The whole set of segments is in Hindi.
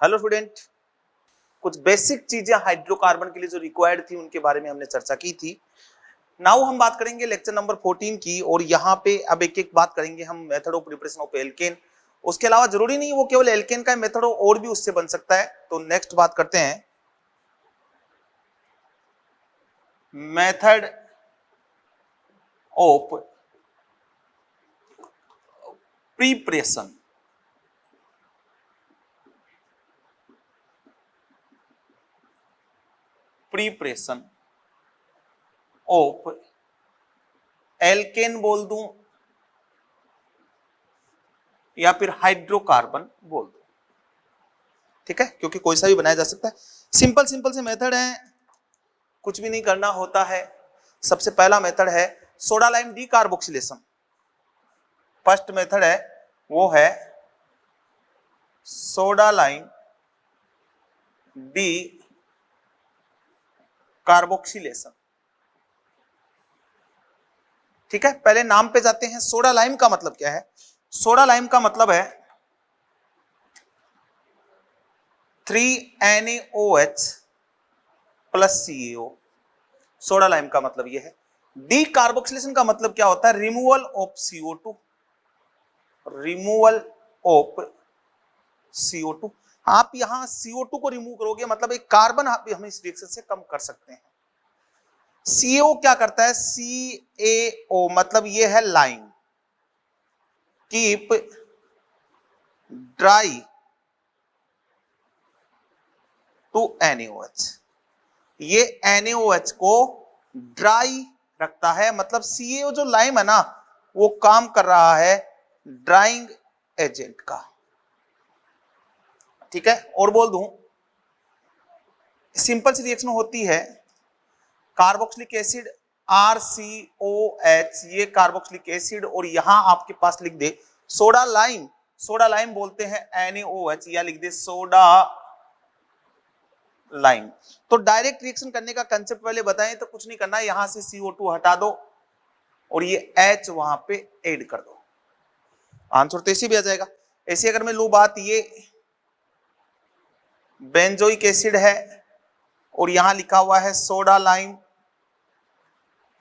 हेलो स्टूडेंट, कुछ बेसिक चीजें हाइड्रोकार्बन के लिए जो रिक्वायर्ड थी उनके बारे में हमने चर्चा की थी। नाउ हम बात करेंगे लेक्चर नंबर 14 की, और यहाँ पे अब एक एक बात करेंगे हम method of preparation of alkene. उसके अलावा जरूरी नहीं वो केवल एल्केन का मेथड हो, और भी उससे बन सकता है। तो नेक्स्ट बात करते हैं method of preparation of alkene बोल दूं या फिर हाइड्रोकार्बन बोल दूं, ठीक है, क्योंकि कोई सा भी बनाया जा सकता है। सिंपल सिंपल से मेथड है, कुछ भी नहीं करना होता है। सबसे पहला मेथड है soda lime D carboxylation. First method है वो है सोडा लाइम डी कार्बोक्सिलेशन, ठीक है। पहले नाम पे जाते हैं। सोडा लाइम का मतलब क्या है? सोडा लाइम का मतलब है 3NaOH plus CaO। Soda lime का मतलब यह है। डी कार्बोक्सिलेशन का मतलब क्या होता है? Removal of CO2। Removal of CO2। आप यहां CO2 को रिमूव करोगे मतलब एक कार्बन हम इस रिएक्शन से कम कर सकते हैं। CaO क्या करता है? CaO मतलब ये है lime, keep dry to NaOH। ये NaOH को ड्राई रखता है, मतलब CaO जो लाइम है ना वो काम कर रहा है ड्राइंग एजेंट का, ठीक है। और बोल दूं, सिंपल सी रिएक्शन होती है कार्बोक्सिलिक एसिड RCOH, ये कार्बोक्सिलिक एसिड, और यहां आपके पास लिख दे सोडा लाइम। सोडा लाइम बोलते हैं NaOH, या लिख दे सोडा लाइम। तो डायरेक्ट रिएक्शन करने का कंसेप्ट पहले बताएं तो कुछ नहीं करना है, यहां से CO2 हटा दो और ये H वहां पे ऐड कर दो, आंसर तो ऐसे भी आ जाएगा। ऐसे अगर मैं लू बात, ये बेंजोइक एसिड है और यहां लिखा हुआ है सोडा लाइम,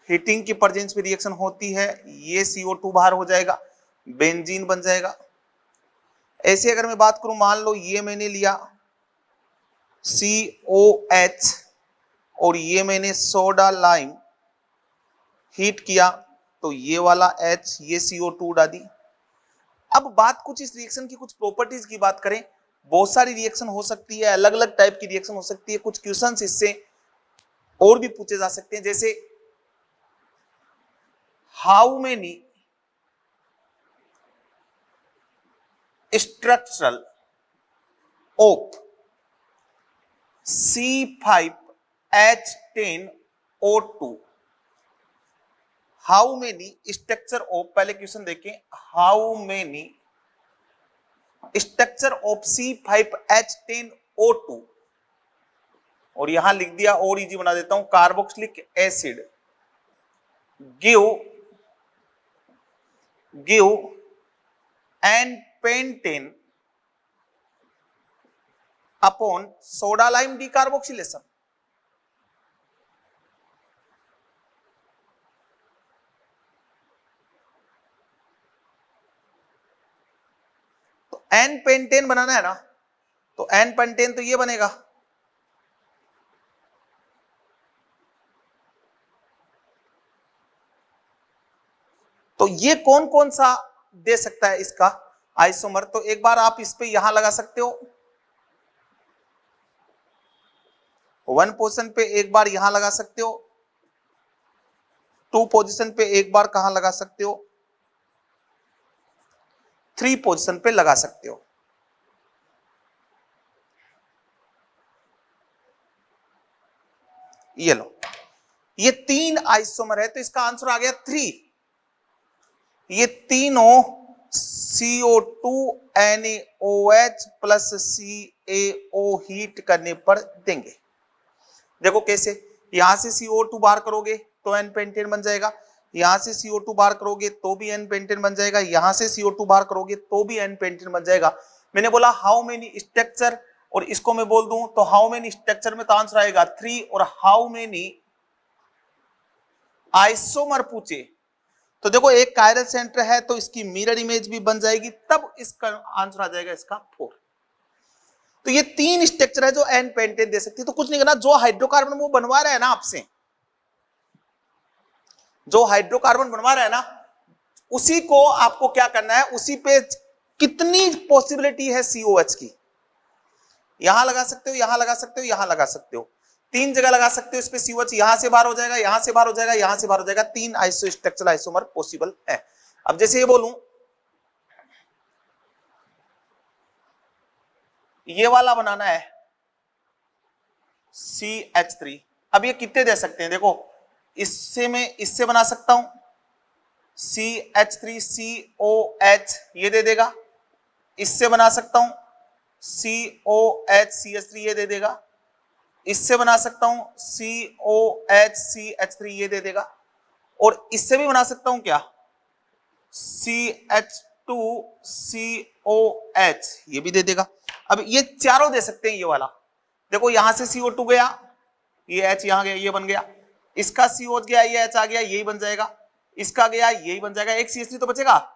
हीटिंग की प्रेजेंस में रिएक्शन होती है, ये CO2 बाहर हो जाएगा, बेंजीन बन जाएगा। ऐसे अगर मैं बात करूं, मान लो ये मैंने लिया COH और ये मैंने सोडा लाइम हीट किया, तो ये वाला H, ये CO2 डाली। अब बात कुछ इस रिएक्शन की कुछ प्रॉपर्टीज की बात करें। बहुत सारी रिएक्शन हो सकती है, अलग अलग टाइप की रिएक्शन हो सकती है। कुछ क्वेश्चंस इससे और भी पूछे जा सकते हैं, जैसे how many structural of C5H10O2। How many structure of, पहले क्वेश्चन देखें, how many structure of C5H10O2, और यहां लिख दिया, और इजी बना देता हूं, carboxylic acid give an pentane upon soda lime decarboxylation. तो एन पेंटेन बनाना है ना, तो एन पेंटेन तो ये बनेगा, तो ये कौन कौन सा दे सकता है इसका आइसोमर? तो एक बार आप इस पे यहां लगा सकते हो, 1 पोजीशन पे एक बार यहां लगा सकते हो, 2 पोजीशन पे एक बार कहां लगा सकते हो, 3 पोजीशन पे लगा सकते हो। ये लो, ये 3 आइसोमर है, तो इसका आंसर आ गया 3। ये तीनों CO2NaOH प्लस CaO हीट करने पर देंगे। देखो कैसे, यहां से CO2 बाहर करोगे तो एन पेंटेन बन जाएगा, यहां से CO2 बाहर करोगे तो भी एन पेंटेन बन जाएगा, यहां से CO2 बाहर करोगे तो भी एन पेंटेन बन जाएगा। मैंने बोला हाउ मेनी स्ट्रक्चर और इसको मैं बोल दूं तो हाउ मेनी स्ट्रक्चर में तो आंसर आएगा 3, और हाउ मेनी आइसोमर पूछे तो देखो एक कायरल सेंटर है तो इसकी मिरर इमेज भी बन जाएगी, तब इसका आंसर आ जाएगा इसका 4। तो ये 3 स्ट्रक्चर है जो एन पेंटेन दे सकती है। तो कुछ नहीं करना, जो हाइड्रोकार्बन वो बनवा रहा है ना आपसे, जो हाइड्रोकार्बन बनवा रहा है ना, उसी को आपको क्या करना है, उसी पे कितनी पॉसिबिलिटी है COH की, यहां लगा सकते हो, यहां लगा सकते हो, यहां लगा सकते हो, 3 जगह लगा सकते हो इस पे COH, यहां से बाहर हो जाएगा, यहां से बाहर हो जाएगा, यहां से बाहर हो जाएगा, 3 आइसो स्ट्रक्चरल आइसोमर पॉसिबल है। अब जैसे ये बोलूं ये वाला बनाना है CH3, अब ये कितने दे सकते हैं, देखो इससे मैं इससे बना सकता हूं CH3COH, ये दे देगा, इससे बना सकता हूं COHCH3, ये दे देगा, इससे बना सकता हूं COHCH3, ये दे देगा, और इससे भी बना सकता हूं क्या CH2COH, ये भी दे देगा। अब ये चारों दे सकते हैं, ये वाला देखो यहां से CO2 गया, ये H यहां गया, ये बन गया, इसका COH गया, ये H आ गया, यही बन जाएगा, इसका गया यही बन जाएगा, एक CH3 तो बचेगा,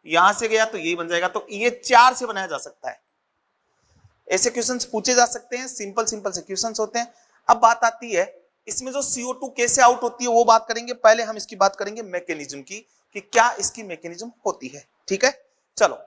यहां से गया तो यही बन जाएगा। तो ये 4 से बनाया जा सकता है। ऐसे क्वेश्चंस पूछे जा सकते हैं, सिंपल सिंपल से क्वेश्चंस होते हैं। अब बात आती है इसमें जो CO2 कैसे आउट होती है वो बात करेंगे, पहले हम इसकी बात करेंगे मैकेनिज्म की, कि क्या इसकी मैकेनिज्म होती है। ठीक है, चलो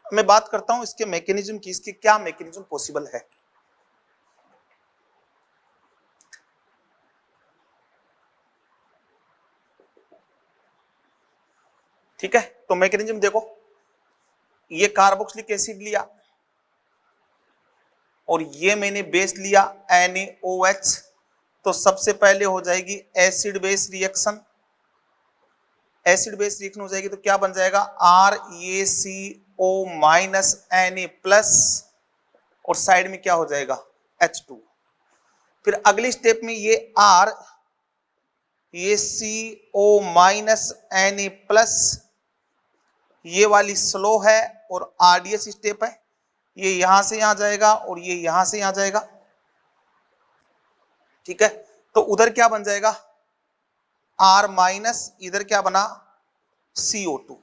मैं बात करता हूं इसके मैकेनिज्म की, इसकी क्या मैकेनिज्म पॉसिबल है। ठीक है, तो मैकेनिज्म देखो, ये कार्बोक्सिलिक एसिड लिया और ये मैंने बेस लिया NaOH, तो सबसे पहले हो जाएगी acid base reaction, acid base reaction हो जाएगी तो क्या बन जाएगा RaCO माइनस Na प्लस, और साइड में क्या हो जाएगा H2। फिर अगली स्टेप में ये RaCO माइनस Na प्लस, ये वाली स्लो है, और RDS स्टेप है, ये यहां से यहां जाएगा और ये यहां से यहां जाएगा। ठीक है, तो उधर क्या बन जाएगा R माइनस, इधर क्या बना CO2।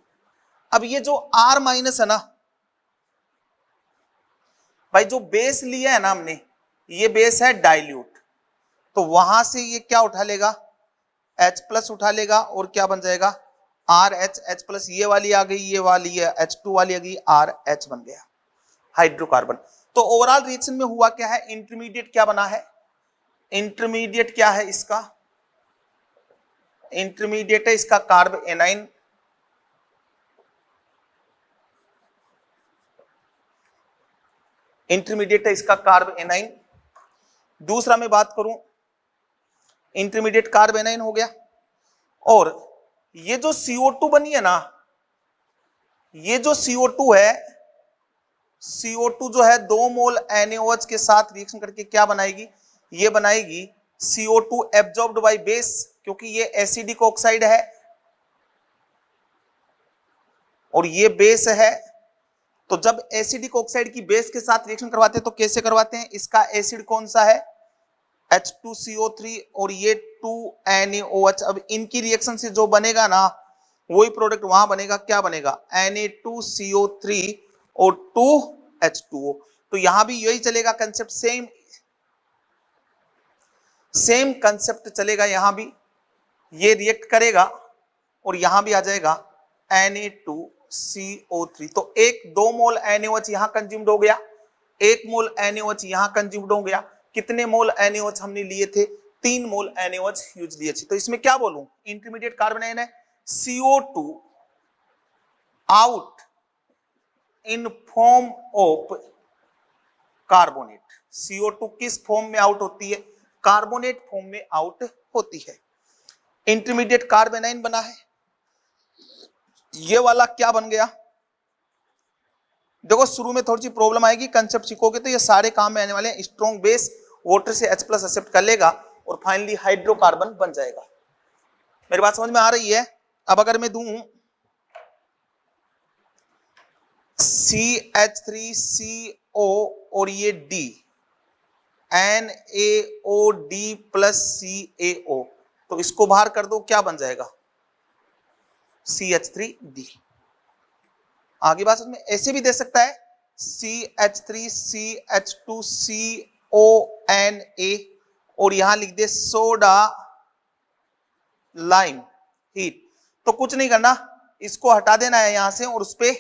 अब ये जो R माइनस है ना भाई, जो बेस लिया है ना हमने, ये बेस है डाइल्यूट, तो वहां से ये क्या उठा लेगा H प्लस उठा लेगा, और क्या बन जाएगा RH, H प्लस, ये वाली आ गई, ये वाली है H2 वाली आ गई, RH बन गया हाइड्रोकार्बन। तो ओवरऑल रिएक्शन में हुआ क्या है, इंटरमीडिएट क्या बना है, इंटरमीडिएट क्या है इसका, इंटरमीडिएट है इसका कार्ब एनाइन, इंटरमीडिएट है इसका कार्ब एनाइन। दूसरा मैं बात करूं, इंटरमीडिएट कार्ब एनाइन हो गया, और ये जो CO2 बनी है ना, ये जो CO2 है, CO2 जो है 2 मोल NaOH के साथ रिएक्शन करके क्या बनाएगी, ये बनाएगी CO2 एब्जॉर्ब्ड बाय बेस, क्योंकि ये एसिडिक ऑक्साइड है और ये बेस है। तो जब एसिडिक ऑक्साइड की बेस के साथ रिएक्शन करवाते हैं तो कैसे करवाते हैं, इसका एसिड कौन सा है H2CO3 और ये 2NaOH। अब इनकी रिएक्शन से जो बनेगा ना वही प्रोडक्ट वहां बनेगा, क्या बनेगा Na2CO3 और 2H2O। तो यहां भी यही चलेगा कंसेप्ट, सेम कंसेप्ट चलेगा, यहां भी ये रिएक्ट करेगा और यहां भी आ जाएगा Na2CO3। तो 2 मोल NaOH यहां कंज्यूम्ड हो गया, 1 मोल NaOH यहां कंज्यूम्ड हो गया। कितने मोल NaOH हमने लिए थे 3 मोल NaOH यूजली अच्छी। तो इसमें क्या बोलूं, इंटरमीडिएट कार्बन आयन है, CO2 out in form of carbonate. CO2 किस फॉर्म में आउट होती है, कार्बोनेट फॉर्म में आउट होती है। इंटरमीडिएट कार्बन आयन बना है। ये वाला क्या बन गया, देखो शुरू में थोड़ी सी प्रॉब्लम आएगी, कंसेप्ट सीखोगे तो ये सारे काम में आने वाले हैं। स्ट्रॉन्ग बेस वाटर से H+ एक्सेप्ट कर लेगा और फाइनली हाइड्रोकार्बन बन जाएगा। मेरी बात समझ में आ रही है। अब अगर मैं दूं CH3CO और ये D NaOD प्लस CaO, तो इसको बाहर कर दो, क्या बन जाएगा, CH3D। आगे बात में ऐसे भी दे सकता है CH3CH2CONA और यहां लिख दे सोडा लाइम हीट। तो कुछ नहीं करना, इसको हटा देना है यहां से और उस पे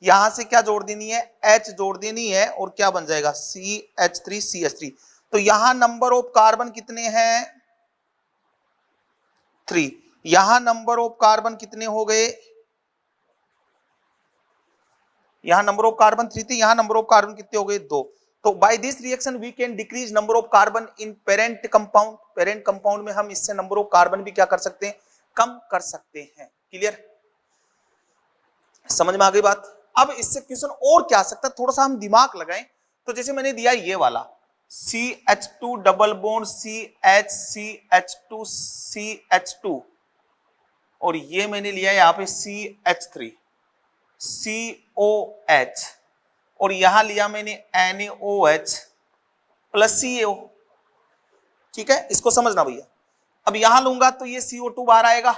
यहां से क्या जोड़ देनी है, H जोड़ देनी है और क्या बन जाएगा CH3CH3। तो यहां नंबर ऑफ कार्बन कितने हैं, 3। यहां नंबर ऑफ कार्बन कितने हो गए, यहां नंबर ऑफ कार्बन 3 थे, यहां नंबर ऑफ कार्बन कितने हो गए, 2। तो by this reaction we can decrease number of carbon in parent compound. Parent compound में हम इससे नंबर ऑफ कार्बन भी क्या कर सकते हैं, कम कर सकते हैं। क्लियर, समझ में आ गई बात। अब इससे क्वेश्चन और क्या आ सकता है, थोड़ा सा हम दिमाग लगाएं। तो जैसे मैंने दिया ये वाला CH2 डबल बॉन्ड CH और और ये मैंने लिया यहां पे CH3 COH और यहां लिया मैंने NaOH प्लस CaO। ठीक है, इसको समझना भैया। अब यहां लूंगा तो ये CO2 बाहर आएगा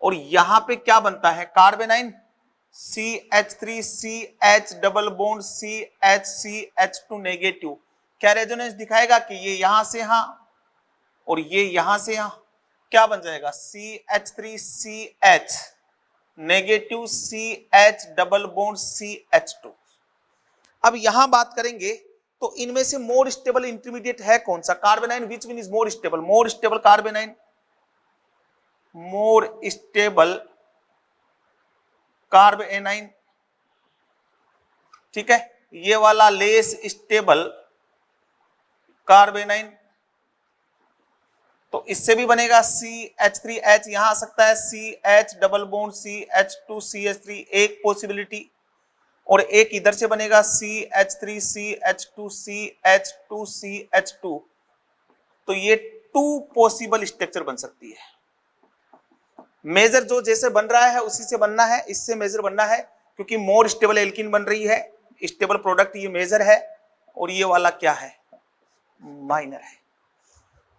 और यहां पे क्या बनता है, carbon ion CH3CH double bond CH2 negative. क्या रेजोनेंस दिखाएगा कि ये यहां से यहां और ये यहां से यहां, क्या बन जाएगा CH3CH negative CH double bond CH2। अब यहां बात करेंगे तो इनमें से मोर स्टेबल इंटरमीडिएट है कौन सा, carbon ion which mean is more stable, more stable carbon ion, more stable carbon ion. ठीक है, ये वाला लेस स्टेबल कार्बन आयन। तो इससे भी बनेगा CH3H, यहां आ सकता है CH डबल बॉन्ड CH2CH3, एक पॉसिबिलिटी, और एक इधर से बनेगा CH3CH2CH2CH2। तो ये 2 पॉसिबल स्ट्रक्चर बन सकती है। मेजर जो जैसे बन रहा है उसी से बनना है, इससे मेजर बनना है क्योंकि मोर स्टेबल एल्कीन बन रही है, स्टेबल प्रोडक्ट ये मेजर है और ये वाला क्या है, माइनर है।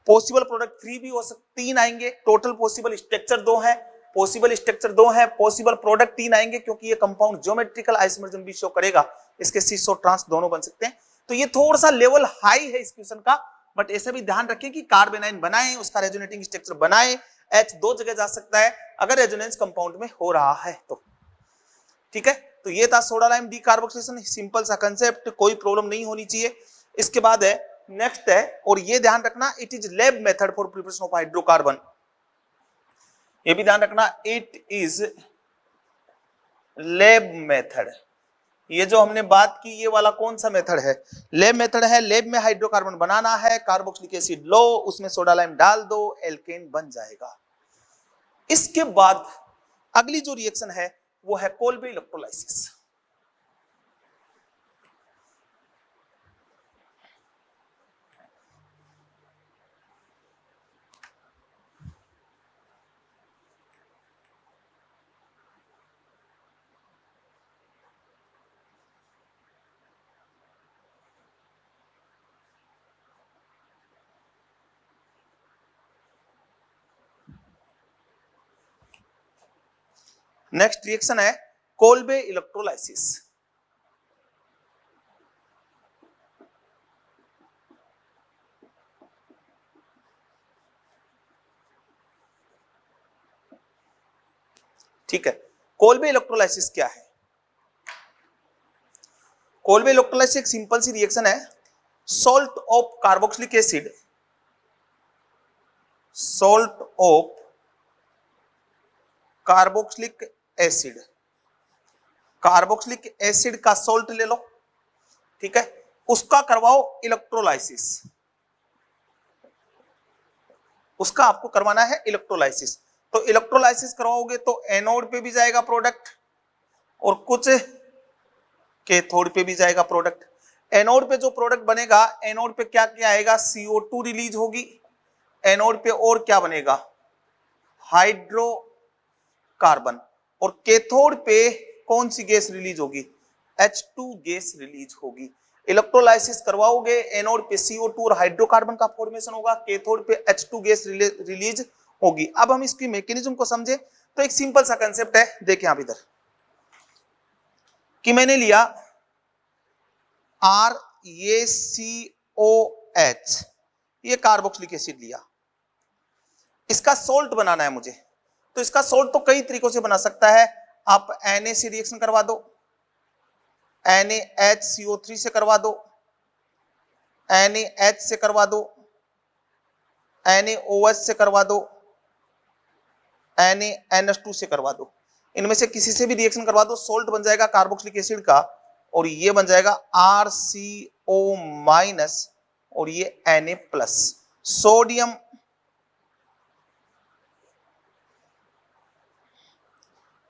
पॉसिबल प्रोडक्ट 3 भी हो सकते, 3 आएंगे, टोटल पॉसिबल स्ट्रक्चर 2 है, पॉसिबल स्ट्रक्चर 2 है, पॉसिबल प्रोडक्ट 3 आएंगे क्योंकि ये कंपाउंड ज्योमेट्रिकल आइसोमरिज्म भी शो करेगा, इसके सिस और ट्रांस दोनों बन सकते हैं। तो ये थोड़ा सा लेवल हाई है इस क्वेश्चन का, बट ऐसा भी ध्यान रखें कि कार्बन आयन बनाए, उसका रेजोनेटिंग स्ट्रक्चर बनाए, H 2 जगह जा सकता है अगर रेजोनेंस कंपाउंड में हो रहा है तो। ठीक है, तो ये था सोडा लाइम डीकार्बोक्सिलेशन, सिंपल सा कंसेप्ट, कोई प्रॉब्लम नहीं होनी चाहिए। इसके बाद है नेक्स्ट है, और ये ध्यान रखना, it is lab method for preparation of hydrocarbon. ये भी ध्यान रखना, इट इज लैब मेथड। ये जो हमने बात की ये वाला कौन सा मेथड है, लैब मेथड है। लैब में हाइड्रोकार्बन बनाना है, कार्बोक्सिलिक एसिड लो, उसमें सोडा लाइम डाल दो, एल्केन बन जाएगा। इसके बाद अगली जो रिएक्शन है वो है कोल्बे इलेक्ट्रोलाइसिस। नेक्स्ट रिएक्शन है कोल्बे इलेक्ट्रोलाइसिस। ठीक है, कोल्बे इलेक्ट्रोलाइसिस क्या है, कोल्बे इलेक्ट्रोलाइसिस एक सिंपल सी रिएक्शन है salt of carboxylic acid, salt of carboxylic acid, carboxylic acid का सॉल्ट ले लो, ठीक है, उसका करवाओ इलेक्ट्रोलाइसिस, उसका आपको करवाना है इलेक्ट्रोलाइसिस। तो इलेक्ट्रोलाइसिस करवाओगे तो एनोड पे भी जाएगा प्रोडक्ट और कुछ कैथोड पे भी जाएगा प्रोडक्ट। एनोड पे जो प्रोडक्ट बनेगा, एनोड पे क्या क्या आएगा, CO2 रिलीज होगी, एनोड पे और क्या बनेगा, हाइड्रोकार्बन, और कैथोड पे कौन सी गैस रिलीज होगी, H2 गैस रिलीज होगी। इलेक्ट्रोलाइसिस करवाओगे, एनोड पे CO2 और हाइड्रोकार्बन का फॉर्मेशन होगा, कैथोड पे H2 गैस रिलीज होगी। अब हम इसकी मैकेनिज्म को समझे तो एक सिंपल सा कंसेप्ट है, देखिए आप इधर कि मैंने लिया RaCOH, ये कार्बोक्सिलिक एसिड लिया, इसका सोल्ट बनाना है मुझे, तो इसका सोल्ट तो कई तरीकों से बना सकता है। आप Na से रिएक्शन करवा दो, NaHCO3 से करवा दो, NaH से करवा दो, NaOH से करवा दो, NaNH2 से करवा दो, इनमें से किसी से भी रिएक्शन करवा दो, सोल्ट बन जाएगा कार्बोक्सिलिक एसिड का, और ये बन जाएगा RCO- और ये Na+, सोडियम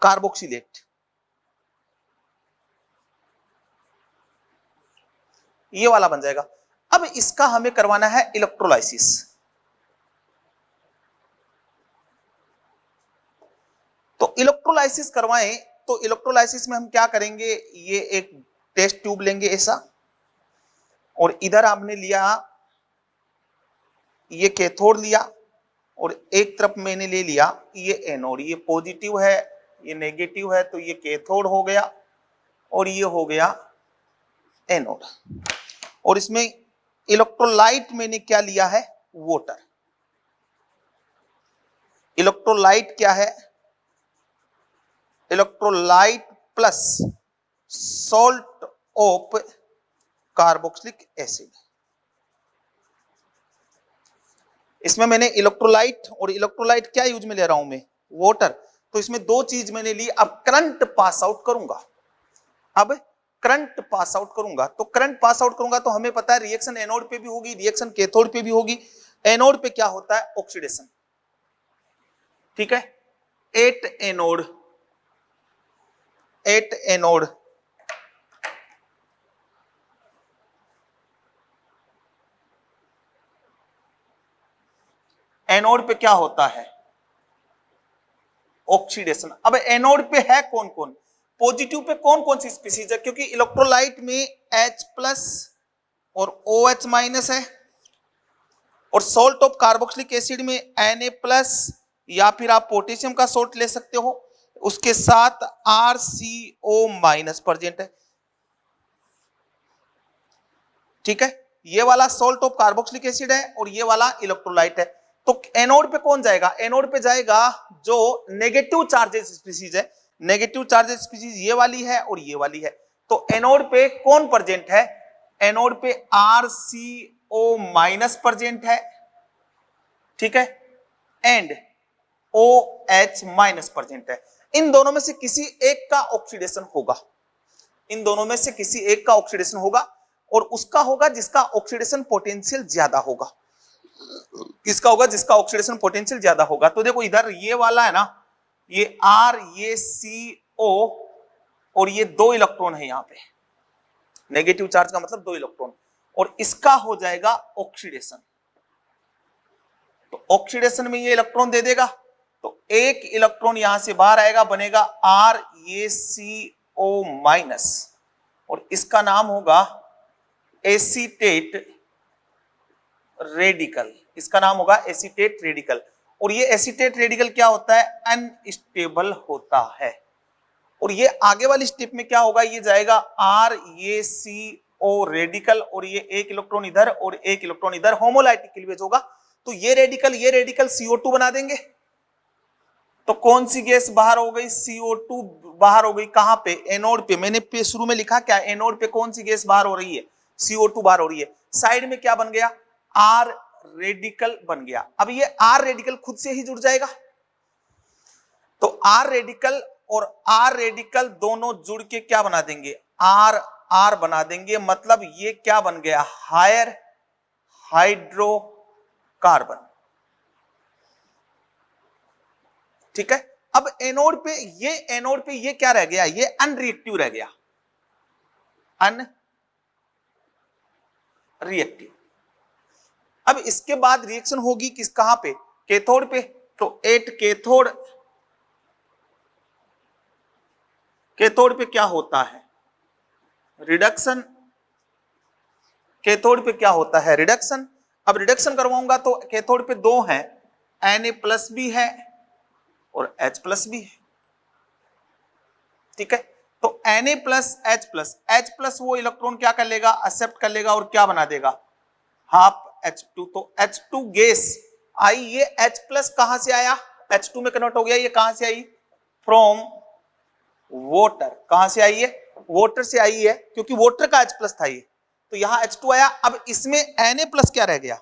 कार्बोक्सिलेट, ये वाला बन जाएगा। अब इसका हमें करवाना है इलेक्ट्रोलाइसिस। तो इलेक्ट्रोलाइसिस करवाएं तो इलेक्ट्रोलाइसिस में हम क्या करेंगे, ये एक टेस्ट ट्यूब लेंगे ऐसा, और इधर आपने लिया ये कैथोड लिया, और एक तरफ मैंने ले लिया ये एनोड, ये पॉजिटिव है ये नेगेटिव है, तो ये कैथोड हो गया और ये हो गया एनोड। और इसमें इलेक्ट्रोलाइट मैंने क्या लिया है, वाटर। इलेक्ट्रोलाइट क्या है, electrolyte plus salt of carboxylic acid. इसमें मैंने इलेक्ट्रोलाइट और इलेक्ट्रोलाइट क्या यूज में ले रहा हूं मैं, वाटर, तो इसमें दो चीज मैंने ली। अब करंट पास आउट करूंगा, अब करंट पास आउट करूंगा, तो करंट पास आउट करूंगा तो हमें पता है रिएक्शन एनोड पे भी होगी, रिएक्शन कैथोड पे भी होगी। एनोड पे क्या होता है, ऑक्सीडेशन, ठीक है, एट एनोड एनोड पे क्या होता है, ऑक्सीडेशन। अब एनोड पे है कौन कौन, पॉजिटिव पे कौन कौन सी स्पीसीज है, क्योंकि इलेक्ट्रोलाइट में H+ और OH- है, और सॉल्ट ऑफ कार्बोक्सिलिक एसिड में Na+, या फिर आप पोटेशियम का सॉल्ट ले सकते हो, उसके साथ RCO- प्रेजेंट है, ठीक है। ये वाला सॉल्ट ऑफ कार्बोक्सिलिक एसिड है और ये वाला इलेक्ट्रोलाइट है। तो एनोड पे कौन जाएगा, एनोड पे जाएगा जो नेगेटिव चार्जेस स्पीसीज है, नेगेटिव चार्जेस स्पीसीज ये वाली है और ये वाली है। तो एनोड पे कौन प्रेजेंट है, एनोड पे RCO- प्रेजेंट है, ठीक है, एंड OH- प्रेजेंट है। इन दोनों में से किसी एक का ऑक्सीडेशन होगा, इन दोनों में से किसी एक का ऑक्सीडेशन होगा, और उसका होगा जिसका ऑक्सीडेशन पोटेंशियल ज्यादा होगा। किसका होगा, जिसका ऑक्सीडेशन पोटेंशियल ज्यादा होगा। तो देखो इधर ये वाला है ना, ये ये CO और ये 2 इलेक्ट्रॉन है, यहां पे नेगेटिव चार्ज का मतलब 2 इलेक्ट्रॉन, और इसका हो जाएगा ऑक्सीडेशन। तो ऑक्सीडेशन में ये इलेक्ट्रॉन दे देगा, तो एक इलेक्ट्रॉन यहां से बाहर आएगा, बनेगा RaCO-, और इसका नाम होगा एसीटेट रेडिकल, इसका नाम होगा एसीटेट रेडिकल। और ये एसीटेट रेडिकल क्या होता है, अनस्टेबल होता है। और ये आगे वाली स्टेप में क्या होगा, ये जाएगा RaCO रेडिकल, और ये एक इलेक्ट्रॉन इधर और एक इलेक्ट्रॉन इधर, होमोलाइटिक क्लीवेज होगा। तो ये रेडिकल CO2 बना देंगे। तो कौन सी गैस बाहर हो गई, CO2 बाहर हो गई, कहां पे, एनोड पे। मैंने शुरू में लिखा क्या, एनोड पे कौन सी गैस बाहर हो रही है, CO2 बाहर हो रही है, साइड में क्या बन गया, R रेडिकल बन गया। अब ये R रेडिकल खुद से ही जुड़ जाएगा, तो R रेडिकल और R रेडिकल दोनों जुड़ के क्या बना देंगे, R R बना देंगे। मतलब ये क्या बन गया, हायर हाइड्रोकार्बन। ठीक है, अब एनोड पे ये क्या रह गया, ये अनरिएक्टिव रह गया, अनरिएक्टिव। अब इसके बाद रिएक्शन होगी किस, कहां पे, कैथोड पे। तो एट कैथोड पे क्या होता है, रिडक्शन। कैथोड पे क्या होता है, रिडक्शन। अब रिडक्शन करवाऊंगा तो कैथोड पे दो हैं, Na+ भी है और H+ भी है। ठीक है, तो Na+H+ वो इलेक्ट्रॉन क्या कर लेगा, एक्सेप्ट कर लेगा और क्या बना देगा, हाफ H2। तो H2 गैस आई, ये H+ कहां से आया, H2 में कन्वर्ट हो गया, ये कहां से आई, फ्रॉम वाटर। कहां से आई है, वाटर से आई है, क्योंकि वाटर का H+ था ये, तो यहां H2 आया। अब इसमें Na+ क्या रह गया,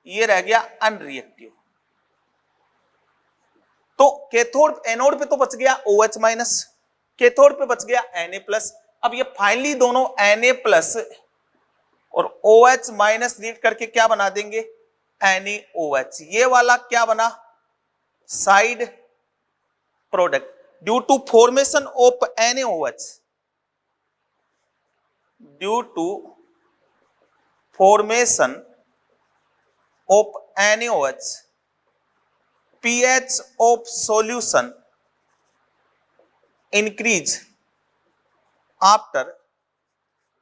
ये रह गया अनरिएक्टिव। तो कैथोड, एनोड पे तो बच गया OH-, कैथोड पे बच गया Na+। अब ये फाइनली दोनों Na+ और OH- रीड करके क्या बना देंगे, NaOH। ये वाला क्या बना, side product, due to formation of NaOH, due to formation of NaOH, pH of solution increase after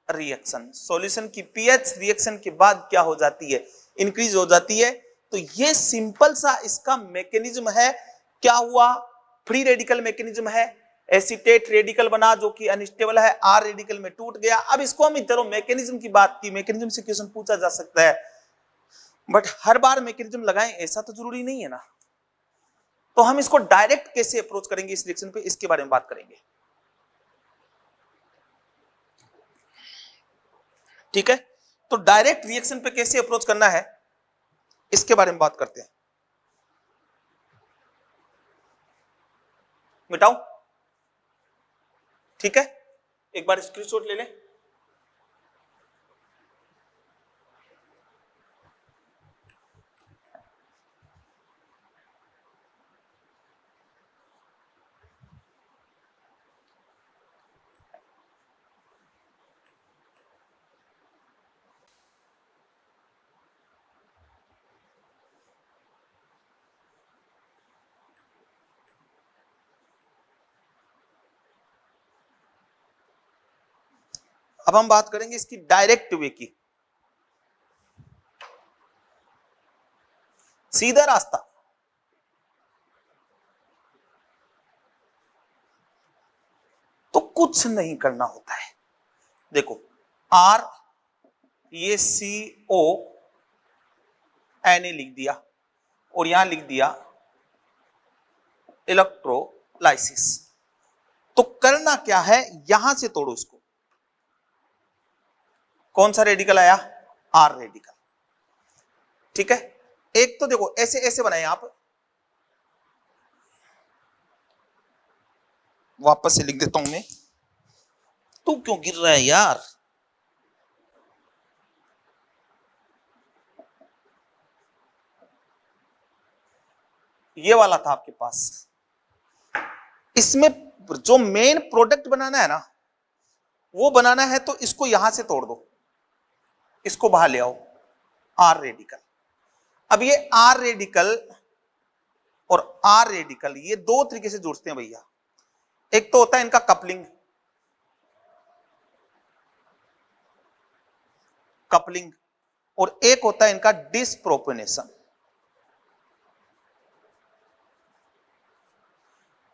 reaction. Solution की पीएच रिएक्शन के बाद क्या हो जाती है, इंक्रीज हो जाती है। तो ये सिंपल सा इसका मैकेनिज्म है। क्या हुआ, फ्री रेडिकल मैकेनिज्म है, एसीटेट रेडिकल बना जो कि अनस्टेबल है, आर रेडिकल में टूट गया। अब इसको हम चलो मैकेनिज्म की बात की, मैकेनिज्म से क्वेश्चन पूछा जा सकता है, बट हर बार मैकेनिज्म लगाएं ऐसा तो जरूरी नहीं है ना। तो हम इसको डायरेक्ट कैसे अप्रोच करेंगे इस रिएक्शन पे, इसके बारे में बात करेंगे। ठीक है, तो डायरेक्ट रिएक्शन पे कैसे अप्रोच करना है इसके बारे में बात करते हैं। मिटाओ, ठीक है, एक बार स्क्रीनशॉट ले लें। अब हम बात करेंगे इसकी डायरेक्ट वे की, सीधा रास्ता। तो कुछ नहीं करना होता है, देखो R, ये CO Na लिख दिया और यहां लिख दिया इलेक्ट्रोलाइसिस। तो करना क्या है, यहां से तोड़ो इसको। कौन सा रेडिकल आया, R रेडिकल। ठीक है, एक तो देखो ऐसे ऐसे बनाए आप, वापस से लिख देता हूं मैं। तू क्यों गिर रहा है यार, ये वाला था आपके पास। इसमें जो मेन प्रोडक्ट बनाना है ना, वो बनाना है, तो इसको यहां से तोड़ दो, इसको बाहर ले आओ, R रेडिकल। अब ये R रेडिकल और R रेडिकल ये दो तरीके से जुड़ते हैं भैया। एक तो होता है इनका कपलिंग, कपलिंग, और एक होता है इनका डिसप्रोपोनेशन।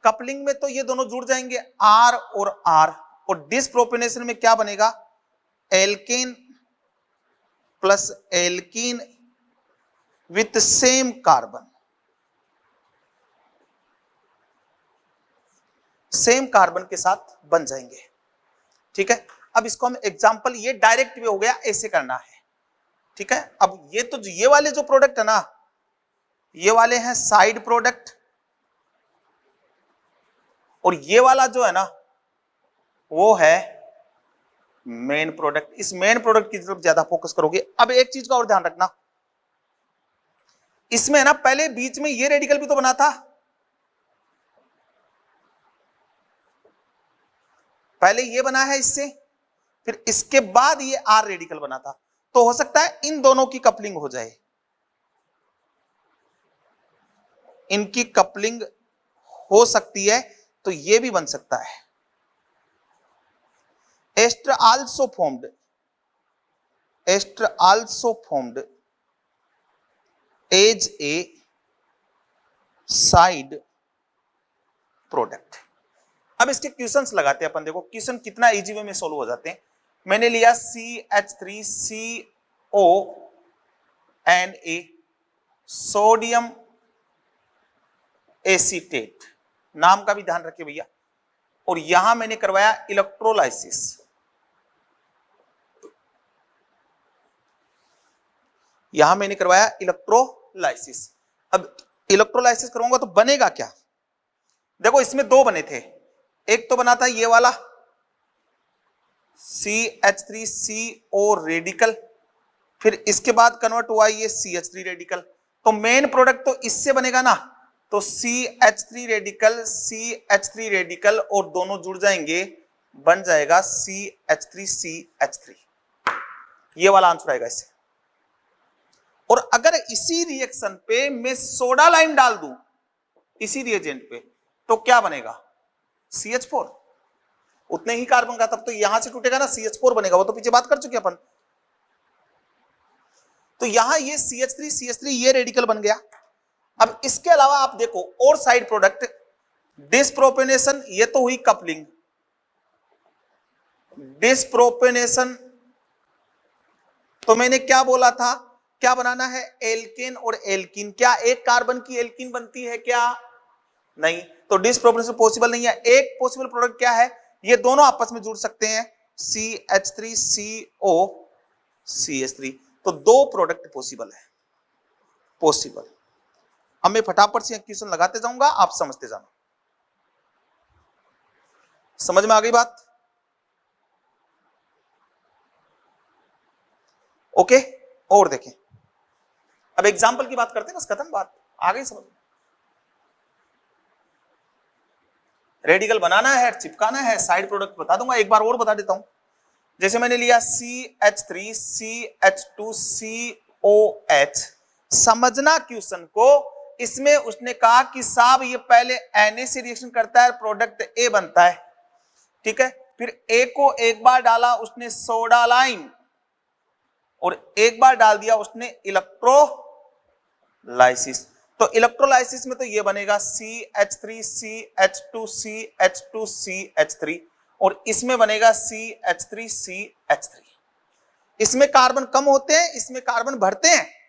कपलिंग में तो ये दोनों जुड़ जाएंगे R और R, और डिसप्रोपोनेशन में क्या बनेगा, alkane plus alkene with same carbon, same carbon के साथ बन जाएंगे। ठीक है, अब इसको हम एग्जांपल, ये डायरेक्ट वे हो गया, ऐसे करना है, ठीक है। अब ये वाले जो प्रोडक्ट है ना, ये वाले हैं साइड प्रोडक्ट, और ये वाला जो है ना वो है मेन प्रोडक्ट। इस मेन प्रोडक्ट की तरफ ज्यादा फोकस करोगे। अब एक चीज का और ध्यान रखना, इसमें है ना पहले बीच में ये रेडिकल भी तो बना था, पहले ये बना है इससे, फिर इसके बाद ये आर रेडिकल बना था, तो हो सकता है इन दोनों की कपलिंग हो जाए, इनकी कपलिंग हो सकती है, तो ये भी बन सकता है। ester also formed as a side product। अब इसके क्वेश्चंस लगाते हैं अपन, देखो क्वेश्चन कितना इजी वे में सोल्व हो जाते हैं। मैंने लिया CH3CO and A sodium acetate, नाम का भी ध्यान रखिए भैया, और यहां मैंने करवाया इलेक्ट्रोलाइसिस। यहां मैंने करवाया इलेक्ट्रोलाइसिस। अब इलेक्ट्रोलाइसिस करूंगा तो बनेगा क्या, देखो इसमें दो बने थे, एक तो बना था ये वाला CH3CO रेडिकल, फिर इसके बाद कन्वर्ट हुआ ये CH3 रेडिकल, तो मेन प्रोडक्ट तो इससे बनेगा ना, तो CH3 रेडिकल और दोनों जुड़ जाएंगे, बन जाएगा CH3CH3। ये वाला आंसर आएगा इससे। और अगर इसी रिएक्शन पे मैं सोडा लाइम डाल दूं इसी रिएजेंट पे, तो क्या बनेगा, CH4, उतने ही कार्बन का, तब तो यहां से टूटेगा ना, CH4 बनेगा, वो तो पीछे बात कर चुके अपन। तो यहां ये CH3 ये रेडिकल बन गया। अब इसके अलावा आप देखो और साइड प्रोडक्ट, डिसप्रोपेनेशन, ये तो हुई कपलिंग, डिसप्रोपेनेशन तो मैंने क्या बोला था, क्या बनाना है, एल्केन और एल्कीन। क्या एक कार्बन की एल्कीन बनती है क्या, नहीं, तो डिसप्रोपेनेशन पॉसिबल नहीं है। एक पॉसिबल प्रोडक्ट क्या है, ये दोनों आपस में जुड़ सकते हैं, CH3CO CH3, तो दो प्रोडक्ट पॉसिबल है, पॉसिबल। अब मैं फटाफट से क्वेश्चन लगाते जाऊंगा, आप समझते जाना। समझ में आ गई बात, ओके। और देखें, अब एग्जाम्पल की बात करते हैं, बस खत्म बात, आ गई समझ। रेडिकल बनाना है, चिपकाना है, साइड प्रोडक्ट बता दूंगा, एक बार और बता देता हूं। जैसे मैंने लिया CH3CH2COH, समझना क्वेश्चन को, इसमें उसने कहा कि साहब ये पहले Na से रिएक्शन करता है, प्रोडक्ट A बनता है, ठीक है। फिर A को एक बार डाला उसने सोडा लाइम, और एक बार डाल दिया उसने इलेक्ट्रोलाइसिस, तो इलेक्ट्रोलाइसिस में तो ये बनेगा CH3CH2CH2CH3, और इसमें बनेगा CH3CH3। इसमें कार्बन कम होते हैं, इसमें कार्बन बढ़ते हैं,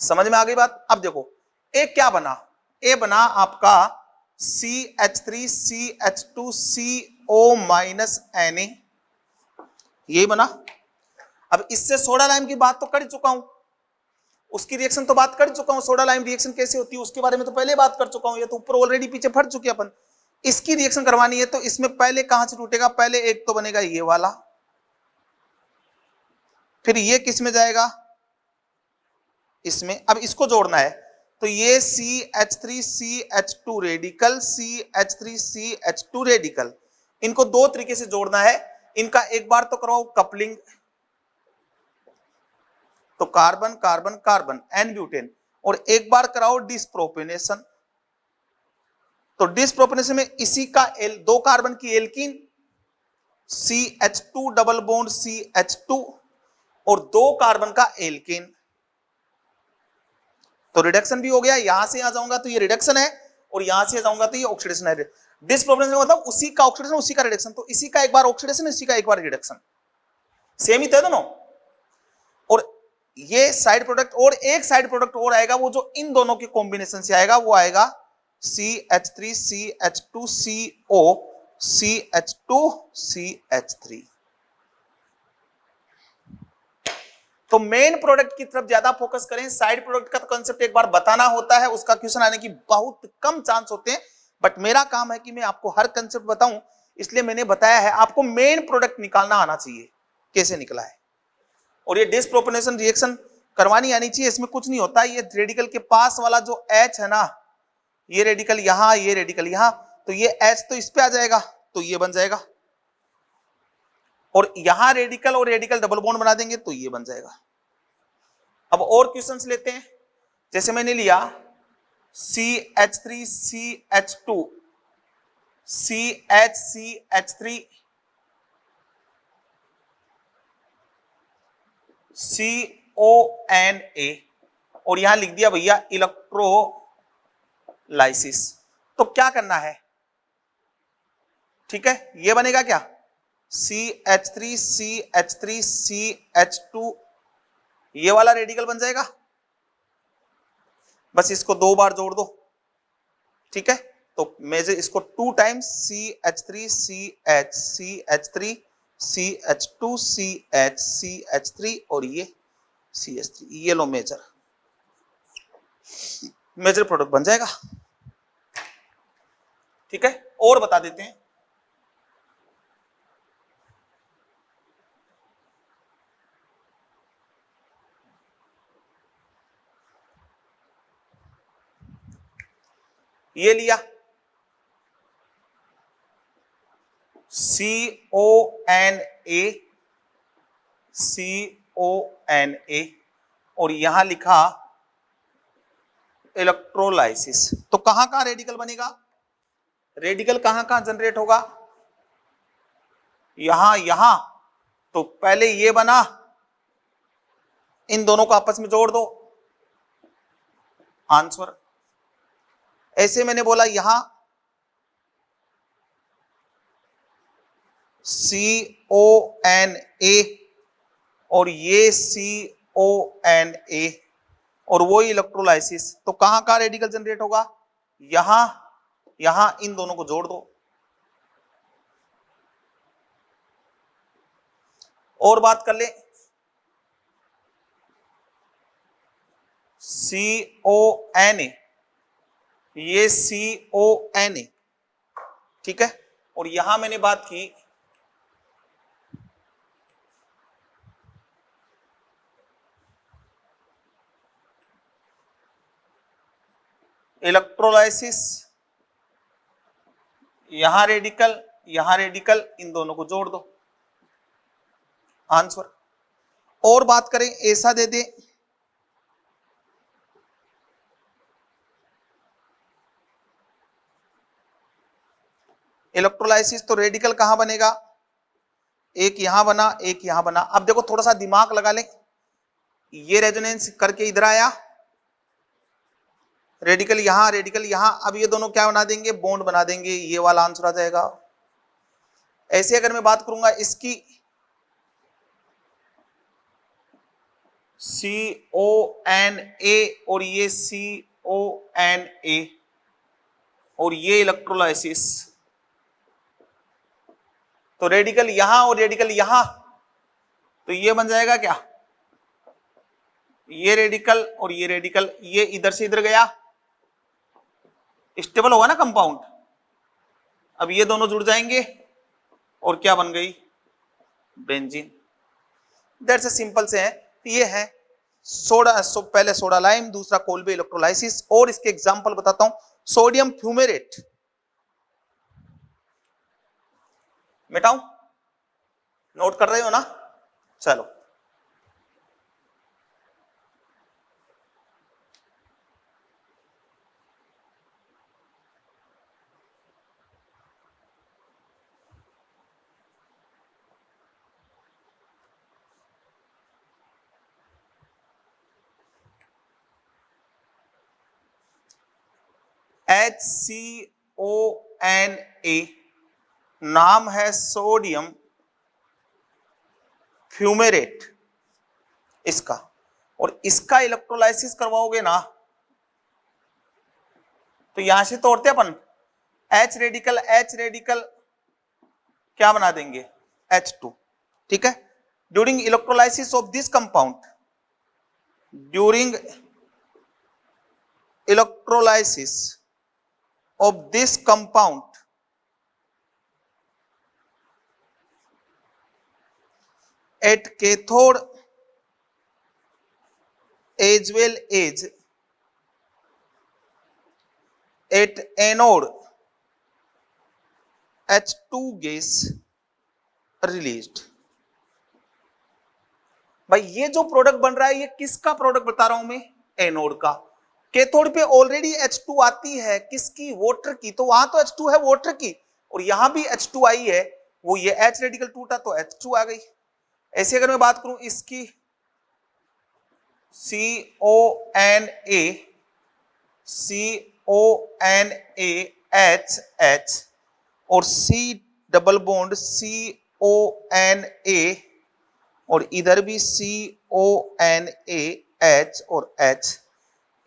समझ में आ गई बात। अब देखो ए क्या बना, ए बना आपका CH3CH2CO Na, यही बना। अब इससे सोडा लाइम की बात तो कर चुका हूं, उसकी रिएक्शन तो बात कर चुका हूं, सोडा लाइम रिएक्शन कैसे होती है उसके बारे में तो पहले बात कर चुका हूं, ये तो ऊपर ऑलरेडी पीछे पढ़ चुके अपन। इसकी रिएक्शन करवानी है तो इसमें पहले कहां से टूटेगा, पहले एक तो बनेगा ये वाला, फिर ये किस में जाएगा, इसमें। अब इसको जोड़ना है तो ये CH3CH2 रेडिकल, CH3CH2 रेडिकल, इनको दो तरीके से जोड़ना है। इनका एक बार तो कराओ कपलिंग, तो carbon carbon carbon n butane, और एक बार कराओ डिसप्रोपेनेशन, तो डिसप्रोपेनेशन में इसी का दो कार्बन की alkene CH2 double bond CH2 और दो कार्बन का एल्केन, तो रिडक्शन भी हो गया। यहां से यहां जाऊंगा तो ये रिडक्शन है, और यहां से जाऊंगा तो ये ऑक्सीडेशन है। डिसप्रोपेनेशन मतलब उसी का ऑक्सीडेशन उसी का रिडक्शन, तो इसी का एक बार ऑक्सीडेशन इसी का एक बार रिडक्शन, सेम ही थे दोनों। और ये साइड प्रोडक्ट, और एक साइड प्रोडक्ट और आएगा, वो जो इन दोनों के कॉम्बिनेशन से आएगा, वो आएगा CH3CH2CO CH2 CH3। तो मेन प्रोडक्ट की तरफ ज्यादा फोकस करें, साइड प्रोडक्ट का तो कंसेप्ट एक बार बताना होता है, उसका क्वेश्चन आने की बहुत कम चांस होते हैं, बट मेरा काम है कि मैं आपको हर कंसेप्ट बताऊं, इसलिए मैंने बताया है आपको मेन प्रोडक्ट निकालना आना चाहिए, कैसे निकला है। और ये डिसप्रोपोर्शनल रिएक्शन करवानी आनी चाहिए, इसमें कुछ नहीं होता, ये रेडिकल के पास वाला जो H है ना, ये रेडिकल यहां, ये रेडिकल यहां, तो ये H तो इस पे आ जाएगा, तो ये बन जाएगा, और यहां रेडिकल और रेडिकल डबल बॉन्ड बना देंगे तो ये बन जाएगा। अब और क्वेश्चंस लेते हैं, जैसे मैंने लिया CH3 CH2 CH3 CONA, और यहां लिख दिया भैया इलेक्ट्रोलाइसिस। तो क्या करना है, ठीक है, ये बनेगा क्या, CH3 CH3 CH2, ये वाला रेडिकल बन जाएगा, बस इसको 2 बार जोड़ दो, ठीक है। तो मेजर इसको 2 times CH3 CH3 CH2 CH3 और ये CH3, ये लो मेजर प्रोडक्ट बन जाएगा, ठीक है। और बता देते हैं, ये लिया CONA और यहां लिखा इलेक्ट्रोलाइसिस। तो कहां कहां रेडिकल बनेगा, रेडिकल कहां कहां जनरेट होगा, यहां यहां, तो पहले ये बना, इन दोनों को आपस में जोड़ दो, आंसर। ऐसे मैंने बोला यहां CONA और ये CONA और वो इलेक्ट्रोलाइसिस, तो कहां कहां रेडिकल जनरेट होगा, यहां यहां, इन दोनों को जोड़ दो। और बात कर ले, CONA, ये CONA, ठीक है, और यहां मैंने बात की इलेक्ट्रोलाइसिस, यहां रेडिकल यहां रेडिकल, इन दोनों को जोड़ दो, आंसर। और बात करें, ऐसा दे दे, इलेक्ट्रोलाइसिस, तो रेडिकल कहां बनेगा, एक यहां बना, एक यहां बना। अब देखो थोड़ा सा दिमाग लगा लें, ये रेजोनेंस करके इधर आया, रेडिकल यहां, अब ये दोनों क्या बना देंगे, बॉन्ड बना देंगे, ये वाला आंसर आ जाएगा। ऐसे अगर मैं बात करूंगा इसकी, CONA और ये CONA और ये इलेक्ट्रोलाइसिस, तो रेडिकल यहां और रेडिकल यहां, तो ये बन जाएगा क्या, ये रेडिकल और ये रेडिकल, ये इधर से इधर गया, स्टेबल होगा ना कंपाउंड। अब ये दोनों जुड़ जाएंगे और क्या बन गई, बेंजीन। दैट्स अ सिंपल से है, ये है सोडा, पहले सोडा लाइम, दूसरा कोल्बे इलेक्ट्रोलाइसिस। और इसके एग्जांपल बताता हूं, सोडियम फ्यूमेरेट, मिटाऊं, नोट कर रहे हो ना, चलो। HCONA नाम है सोडियम फ्यूमेरेट इसका, और इसका इलेक्ट्रोलाइसिस करवाओगे ना, तो यहां से तोड़ते अपन H रेडिकल क्या बना देंगे, H2। ठीक है, during electrolysis of this compound, during electrolysis of this compound at cathode as well as at anode H2 gas released। भाई ये जो प्रोडक्ट बन रहा है ये किसका प्रोडक्ट बता रहा हूं मैं, एनोड का। कैथोड पे ऑलरेडी H2 आती है, किसकी, वाटर की, तो वहां तो H2 है वाटर की, और यहां भी H2 आई है, वो ये H रेडिकल टूटा तो H2 आ गई। ऐसे अगर मैं बात करूं इसकी CONA CONAHH और C डबल बॉन्ड CONA और इधर भी CONAH और H,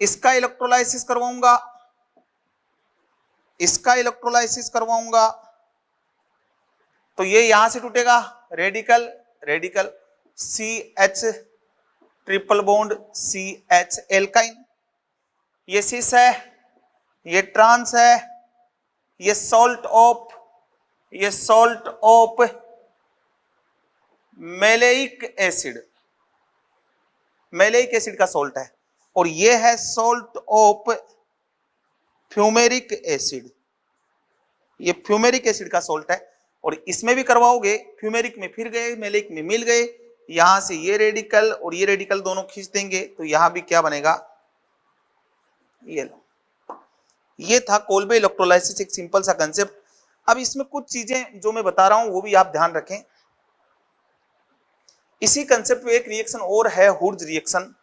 इसका इलेक्ट्रोलाइसिस करवाऊंगा, इसका इलेक्ट्रोलाइसिस करवाऊंगा तो ये यहां से टूटेगा, radical radical CH triple bond CH alkyne, ये सिस है, ये ट्रांस है, ये salt of maleic acid, maleic acid का सॉल्ट है, और ये है सॉल्ट ऑफ फ्यूमेरिक एसिड, ये फ्यूमेरिक एसिड का सॉल्ट है। और इसमें भी करवाओगे, फ्यूमेरिक में फिर गए, मेलेइक में मिल गए, यहां से ये रेडिकल और ये रेडिकल दोनों खींच देंगे तो यहां भी क्या बनेगा, ये लो। ये था कोल्बे इलेक्ट्रोलाइसिस, एक सिंपल सा कंसेप्ट। अब इसमें कुछ चीजें जो मैं बता रहा हूं वो भी आप ध्यान रखें। इसी कंसेप्ट पे एक रिएक्शन और है, हुर्ज रिएक्शन,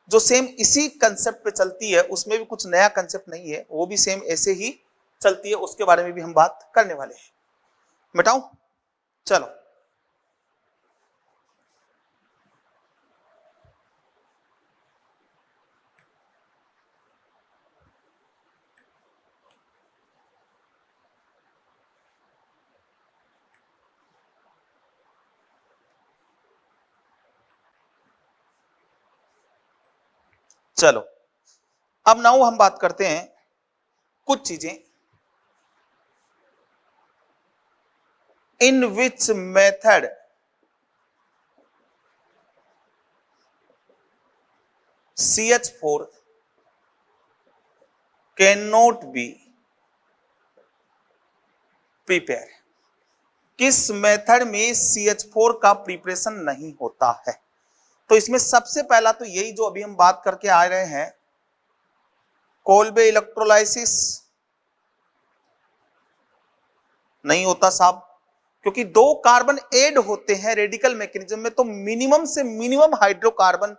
जो सेम इसी कंसेप्ट पे चलती है, उसमें भी कुछ नया कंसेप्ट नहीं है, वो भी सेम ऐसे ही चलती है, उसके बारे में भी हम बात करने वाले हैं। बताऊं, चलो चलो अब नाउ हम बात करते हैं कुछ चीजें, in which method CH4 can not be prepare, किस मेथड में CH4 का प्रिपरेशन नहीं होता है। तो इसमें सबसे पहला तो यही जो अभी हम बात करके आ रहे हैं, कोल्बे इलेक्ट्रोलाइसिस नहीं होता साहब, क्योंकि दो कार्बन ऐड होते हैं रेडिकल मैकेनिज्म में, तो मिनिमम से मिनिमम हाइड्रोकार्बन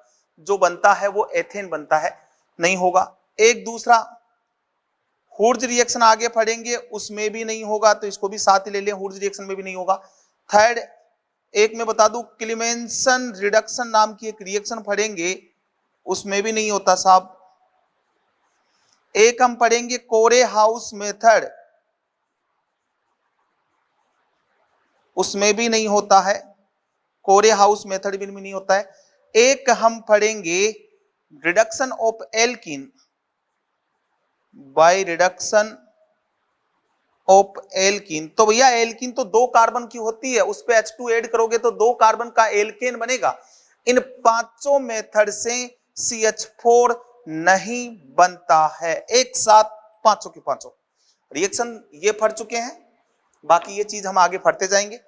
जो बनता है वो एथेन बनता है, नहीं होगा। एक दूसरा, हुर्ज रिएक्शन आगे पढ़ेंगे उसमें भी नहीं होगा, तो इसको भी साथ ही ले लें, हुर्ज रिएक्शन में भी नहीं होगा। थर्ड, एक मैं बता दूं, क्लीमेंसन रिडक्शन नाम की एक रिएक्शन पढ़ेंगे, उसमें भी नहीं होता साहब। एक हम पढ़ेंगे कोरे हाउस मेथड, उसमें भी नहीं होता है, कोरे हाउस मेथड भी नहीं होता है। एक हम पढ़ेंगे reduction of alkene by reduction of alkene, तो भैया एल्कीन तो दो कार्बन की होती है, उस पे H2 ऐड करोगे तो दो कार्बन का एल्केन बनेगा। इन पांचों मेथड से CH4 नहीं बनता है, एक साथ पांचों के पांचों रिएक्शन ये पढ़ चुके हैं, बाकी ये चीज हम आगे पढ़ते जाएंगे।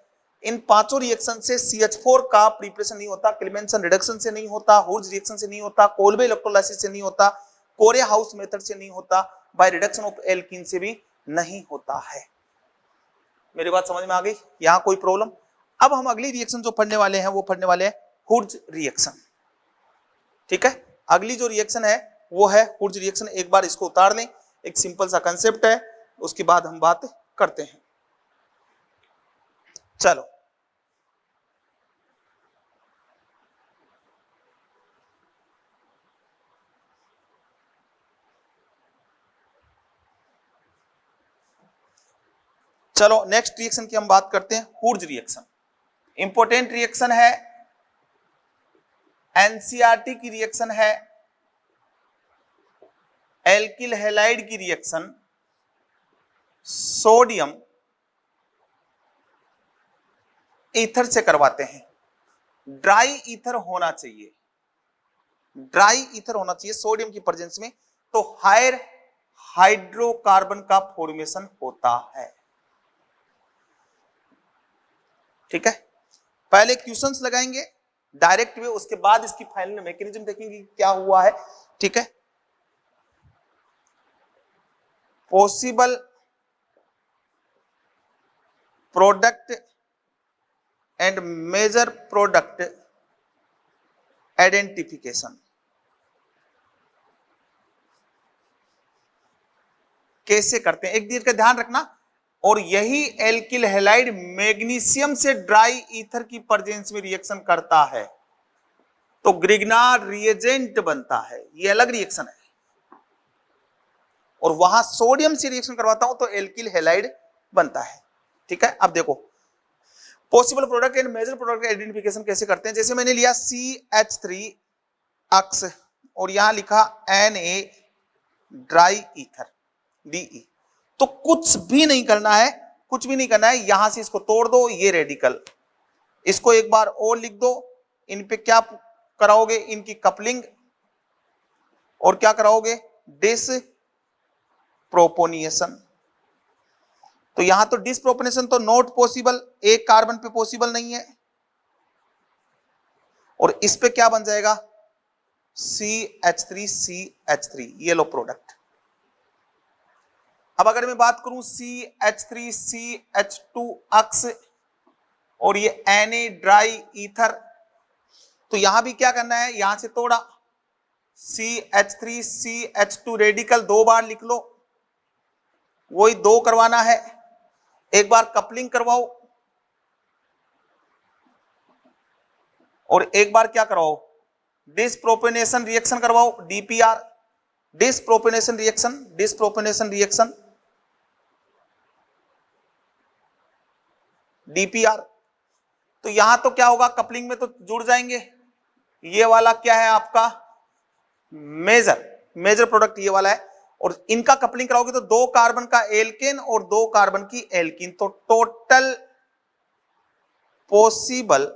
इन पांचों रिएक्शन से CH4 का प्रिपरेशन नहीं होता, क्लीमेंसन रिडक्शन से नहीं होता, हुर्ज रिएक्शन से नहीं होता, कोल्बे इलेक्ट्रोलाइसिस से नहीं होता, कोरे हाउस मेथड से नहीं होता, बाय रिडक्शन ऑफ एल्कीन से भी नहीं होता है। मेरी बात समझ में आ गई, यहां कोई प्रॉब्लम। अब हम अगली रिएक्शन जो पढ़ने वाले हैं वो पढ़ने वाले हैं हुर्ज रिएक्शन। ठीक है, अगली जो रिएक्शन है वो है हुर्ज रिएक्शन। एक बार इसको उतार लें, एक सिंपल सा कंसेप्ट है, उसके बाद हम बात करते हैं। चलो चलो नेक्स्ट रिएक्शन की हम बात करते हैं, हुर्ज रिएक्शन। इंपॉर्टेंट रिएक्शन है, एनसीईआरटी की रिएक्शन है, एल्किल हैलाइड की रिएक्शन, सोडियम ईथर से करवाते हैं। ड्राई ईथर होना चाहिए, ड्राई ईथर होना चाहिए सोडियम की प्रेजेंस में, तो हायर हाइड्रोकार्बन का फॉर्मेशन होता है। ठीक है, पहले क्वेश्चंस लगाएंगे डायरेक्ट वे, उसके बाद इसकी फाइनल मैकेनिज्म देखेंगे क्या हुआ है। ठीक है, possible product and major product identification कैसे करते हैं, एक चीज का ध्यान रखना। और यही एल्किल हैलाइड मैग्नीशियम से ड्राई ईथर की प्रेजेंस में रिएक्शन करता है तो ग्रिग्नार्ड रिएजेंट बनता है, ये अलग रिएक्शन है। और वहां सोडियम से रिएक्शन करवाता हूं तो एल्किल हैलाइड बनता है। ठीक है, अब देखो possible product and major product identification कैसे करते हैं। जैसे मैंने लिया CH3 अक्स और यहां लिखा Na ड्राई ईथर DE, तो कुछ भी नहीं करना है, कुछ भी नहीं करना है, यहां से इसको तोड़ दो, ये रेडिकल, इसको एक बार और लिख दो, इन पे क्या कराओगे, इनकी कपलिंग और क्या कराओगे, डिस प्रोपोनिएशन। तो यहां तो डिसप्रोपोनेशन तो नॉट पॉसिबल, एक कार्बन पे पॉसिबल नहीं है, और इस पे क्या बन जाएगा CH3 ये लो प्रोडक्ट। अब अगर मैं बात करूं CH3 CH2 अक्स और ये Na ड्राई ईथर, तो यहां भी क्या करना है, यहां से तोड़ा, CH3 CH2 रेडिकल दो बार लिख लो, वही दो करवाना है, एक बार कपलिंग करवाओ और एक बार क्या करवाओ, डिसप्रोपेनेशन रिएक्शन करवाओ, DPR, डिसप्रोपेनेशन रिएक्शन DPR। तो यहां तो क्या होगा, कपलिंग में तो जुड़ जाएंगे, ये वाला क्या है आपका मेजर प्रोडक्ट ये वाला है, और इनका कपलिंग कराओगे तो दो कार्बन का एल्केन और दो कार्बन की एल्कीन, तो टोटल पॉसिबल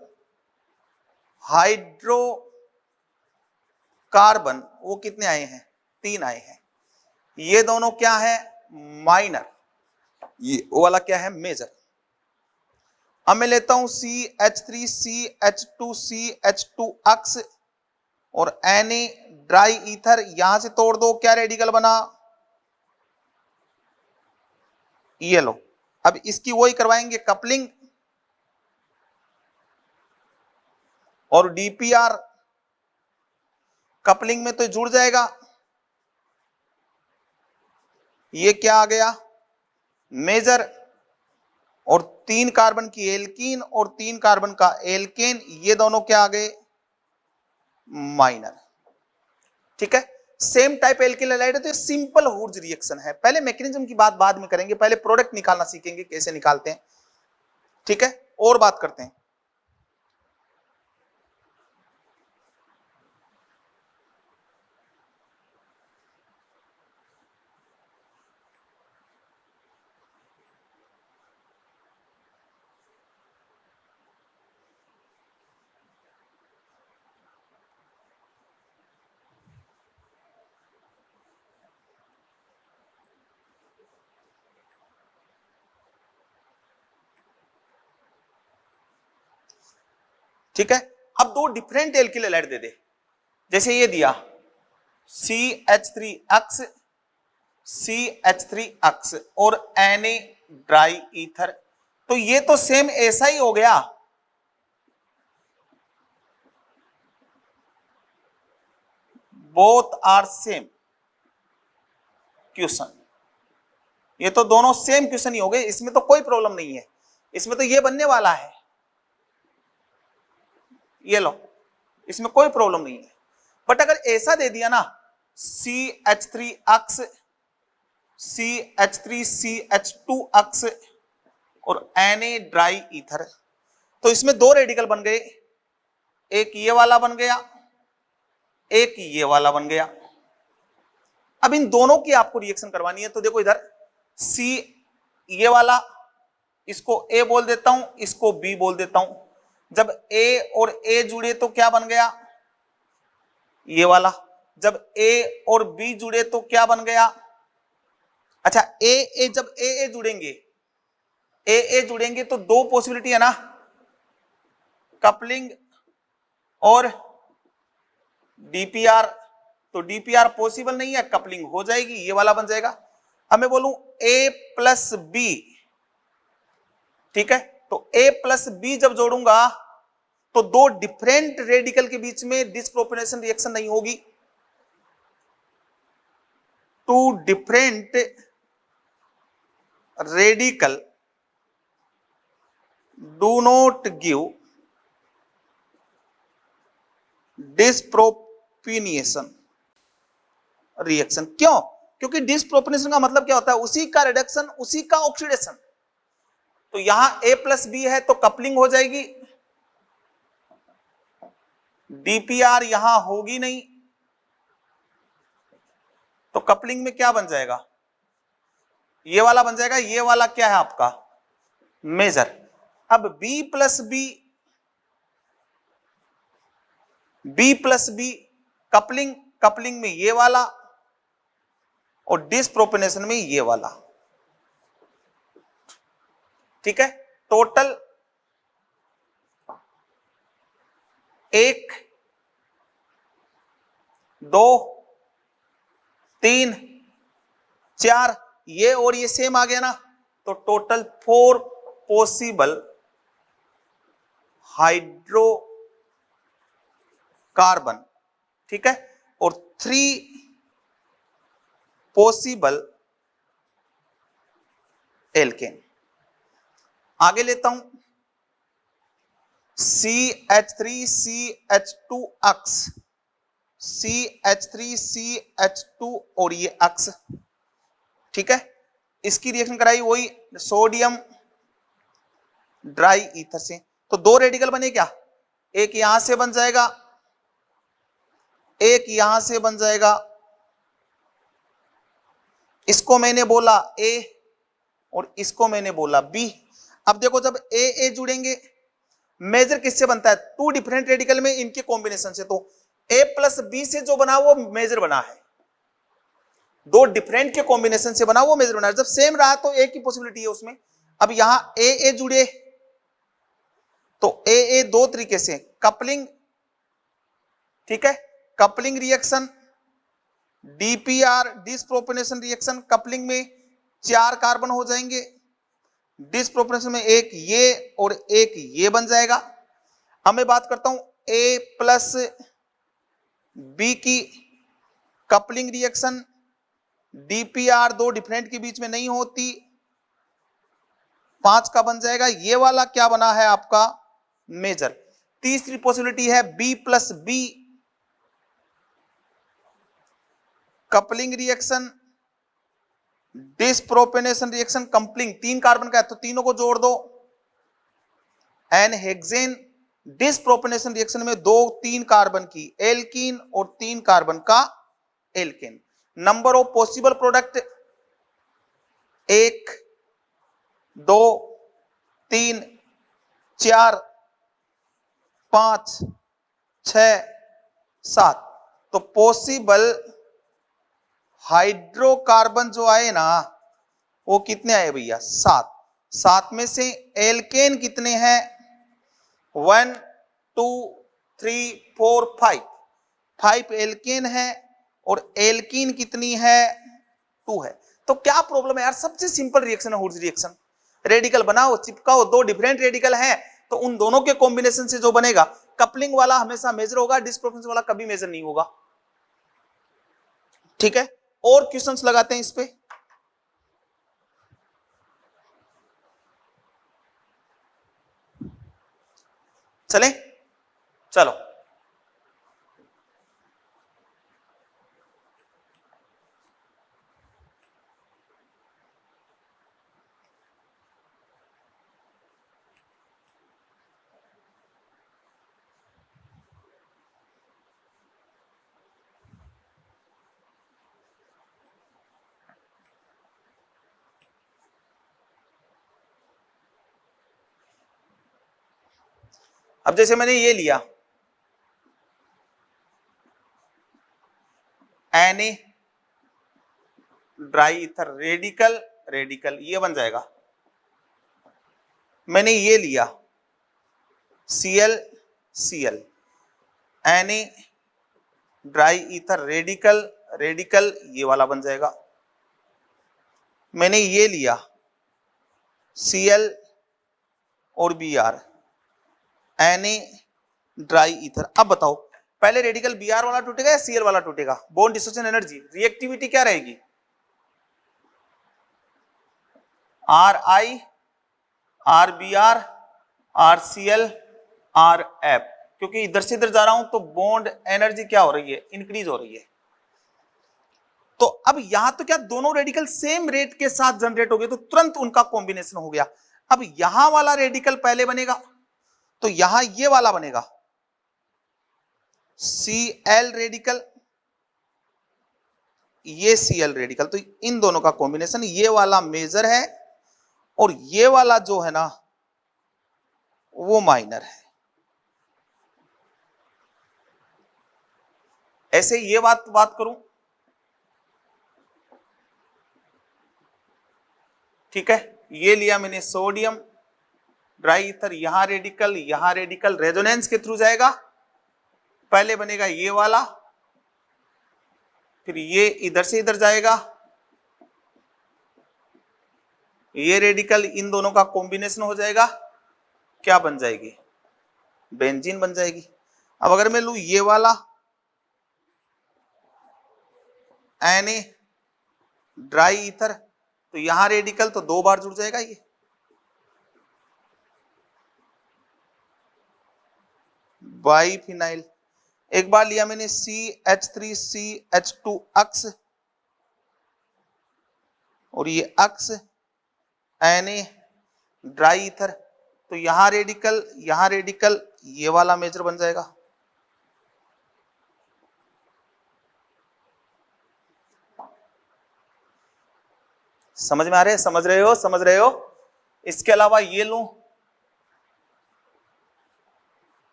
हाइड्रोकार्बन वो कितने आए हैं, 3 आए हैं। ये दोनों क्या है माइनर, ये वो वाला क्या है मेजर। अब मैं लेता हूं CH3 CH2 CH2 अक्स और Na ड्राई ईथर, यहां से तोड़ दो, क्या रेडिकल बना, ये लो। अब इसकी वही करवाएंगे कपलिंग और DPR, कपलिंग में तो जुड़ जाएगा, ये क्या आ गया मेजर, और 3 कार्बन की एल्कीन और 3 कार्बन का एल्केन, ये दोनों क्या आ गए माइनर। ठीक है, सेम टाइप एल्किल हैलाइड है, तो ये सिंपल हुर्ज रिएक्शन है। पहले मैकेनिज्म की बात बाद में करेंगे, पहले प्रोडक्ट निकालना सीखेंगे कैसे निकालते हैं। ठीक है, और बात करते हैं। ठीक है, अब दो डिफरेंट एल्किल हैलाइड दे दे, जैसे ये दिया CH3 अक्स CH3 अक्स और Na ड्राई ईथर, तो ये तो सेम ऐसा ही हो गया, बोथ आर सेम क्वेश्चन, ये तो दोनों सेम क्वेश्चन ही हो गए, इसमें तो कोई प्रॉब्लम नहीं है, इसमें तो ये बनने वाला है, ये लो, इसमें कोई प्रॉब्लम नहीं है। बट अगर ऐसा दे दिया ना CH3 अक्स CH3 CH2 अक्स और Na ड्राई ईथर। तो इसमें दो रेडिकल बन गए, एक ये वाला बन गया, एक ये वाला बन गया। अब इन दोनों की आपको रिएक्शन करवानी है। तो देखो इधर C ये वाला, इसको A बोल देता हूं, इसको B बोल देता हूं। जब A और A जुड़े तो क्या बन गया, ये वाला। जब A और B जुड़े तो क्या बन गया, अच्छा जब A जुड़ेंगे, A जुड़ेंगे तो दो पॉसिबिलिटी है ना, कपलिंग और DPR। तो DPR पॉसिबल नहीं है, कपलिंग हो जाएगी, ये वाला बन जाएगा। अब मैं बोलूं A प्लस B, ठीक है, तो A प्लस B जब जोड़ूंगा तो दो डिफरेंट रेडिकल के बीच में डिसप्रोपोर्शनल रिएक्शन नहीं होगी। Two different radical do not give disproportional reaction. क्यों? क्योंकि डिसप्रोपोर्शनल का मतलब क्या होता है, उसी का रिडक्शन, उसी का ऑक्सीडेशन। तो यहां A प्लस B है तो कपलिंग हो जाएगी, DPR यहां होगी नहीं, तो कपलिंग में क्या बन जाएगा, ये वाला बन जाएगा। ये वाला क्या है आपका, मेजर। अब B plus B coupling, coupling में ये वाला और डिसप्रोपोर्शनल में ये वाला, ठीक है। टोटल 1 2 3 4, ये और ये सेम आ गया ना, तो टोटल 4 पॉसिबल हाइड्रोकार्बन, ठीक है, और 3 पॉसिबल एल्केन। आगे लेता हूं, CH3CH2X, CH3CH2 और ये X, ठीक है। इसकी रिएक्शन कराई वही सोडियम ड्राई ईथर से। तो दो रेडिकल बने क्या, एक यहां से बन जाएगा, एक यहां से बन जाएगा। इसको मैंने बोला A और इसको मैंने बोला B। अब देखो जब A जुड़ेंगे, मेजर किससे बनता है, टू डिफरेंट रेडिकल में इनके कॉम्बिनेशन से। तो A प्लस B से जो बना वो मेजर बना है, दो डिफरेंट के कॉम्बिनेशन से बना वो मेजर बना है। जब सेम रहा तो एक ही पॉसिबिलिटी है उसमें। अब यहां A जुड़े तो A दो तरीके से, कपलिंग, ठीक है, coupling reaction, DPR disproportional reaction. Coupling में 4 कार्बन हो जाएंगे, डिसप्रोपोर्शनल में एक ये और एक ये बन जाएगा। अब मैं बात करता हूं A प्लस B की कपलिंग रिएक्शन, DPR दो डिफरेंट के बीच में नहीं होती, 5 का बन जाएगा। ये वाला क्या बना है आपका, मेजर। तीसरी पॉसिबिलिटी है B plus B coupling reaction, disproportional reaction, coupling 3 carbon का है तो तीनों को जोड़ दो, एन हेक्सेन। डिसप्रोपोर्शनल रिएक्शन में 2-3 कार्बन की एल्कीन और 3 कार्बन का alkane. Number of possible product 1 2 3 4 5 6 7। तो पॉसिबल हाइड्रोकार्बन जो आए ना वो कितने आए भैया, 7। 7 में से एल्केन कितने हैं, 1 2 3 4 5। 5 एल्केन है और एल्कीन कितनी है, 2 है। तो क्या प्रॉब्लम है यार, सबसे सिंपल रिएक्शन है हुड्स रिएक्शन। रेडिकल बनाओ, चिपकाओ, दो डिफरेंट रेडिकल हैं तो उन दोनों के कॉम्बिनेशन से जो बनेगा, कपलिंग वाला हमेशा मेजर होगा, डिसप्रोपोर्शनल वाला कभी मेजर नहीं होगा, ठीक है। और क्वेश्चंस लगाते हैं इस पे। चले, चलो। अब जैसे मैंने ये लिया Na dry ether radical radical, ये बन जाएगा। मैंने ये लिया Cl Cl Na dry ether radical radical, ये वाला बन जाएगा। मैंने ये लिया Cl और Br Na ड्राई ईथर। अब बताओ पहले रेडिकल Br वाला टूटेगा या Cl वाला टूटेगा? बॉन्ड डिसोसिएशन एनर्जी, रिएक्टिविटी क्या रहेगी? Ri Rbr RCl Rf, क्योंकि इधर से इधर जा रहा हूं तो बॉन्ड एनर्जी क्या हो रही है? इंक्रीज हो रही है। तो अब यहां तो क्या दोनों रेडिकल सेम रेट के साथ जनरेट हो गए, तो तुरंत उनका कॉम्बिनेशन हो गया। अब यहां वाला रेडिकल पहले बनेगा तो यहां ये वाला बनेगा Cl रेडिकल, ये Cl रेडिकल, तो इन दोनों का कॉम्बिनेशन ये वाला मेजर है और ये वाला जो है ना वो माइनर है। ऐसे ये बात करूं, ठीक है। ये लिया मैंने सोडियम ड्राई ईथर, यहां रेडिकल रेजोनेंस के थ्रू जाएगा, पहले बनेगा ये वाला, फिर ये इधर से इधर जाएगा, ये रेडिकल इन दोनों का कॉम्बिनेशन हो जाएगा, क्या बन जाएगी? बेंजीन बन जाएगी। अब अगर मैं लू ये वाला Na ड्राई ईथर, तो यहां रेडिकल तो 2 बार जुड़ जाएगा ये, बाइफिनाइल। एक बार लिया मैंने CH3CH2 अक्स और ये अक्स Na ड्राई ईथर, तो यहां रेडिकल ये वाला मेजर बन जाएगा। समझ में आ रहे हैं? समझ रहे हो? इसके अलावा ये लूं,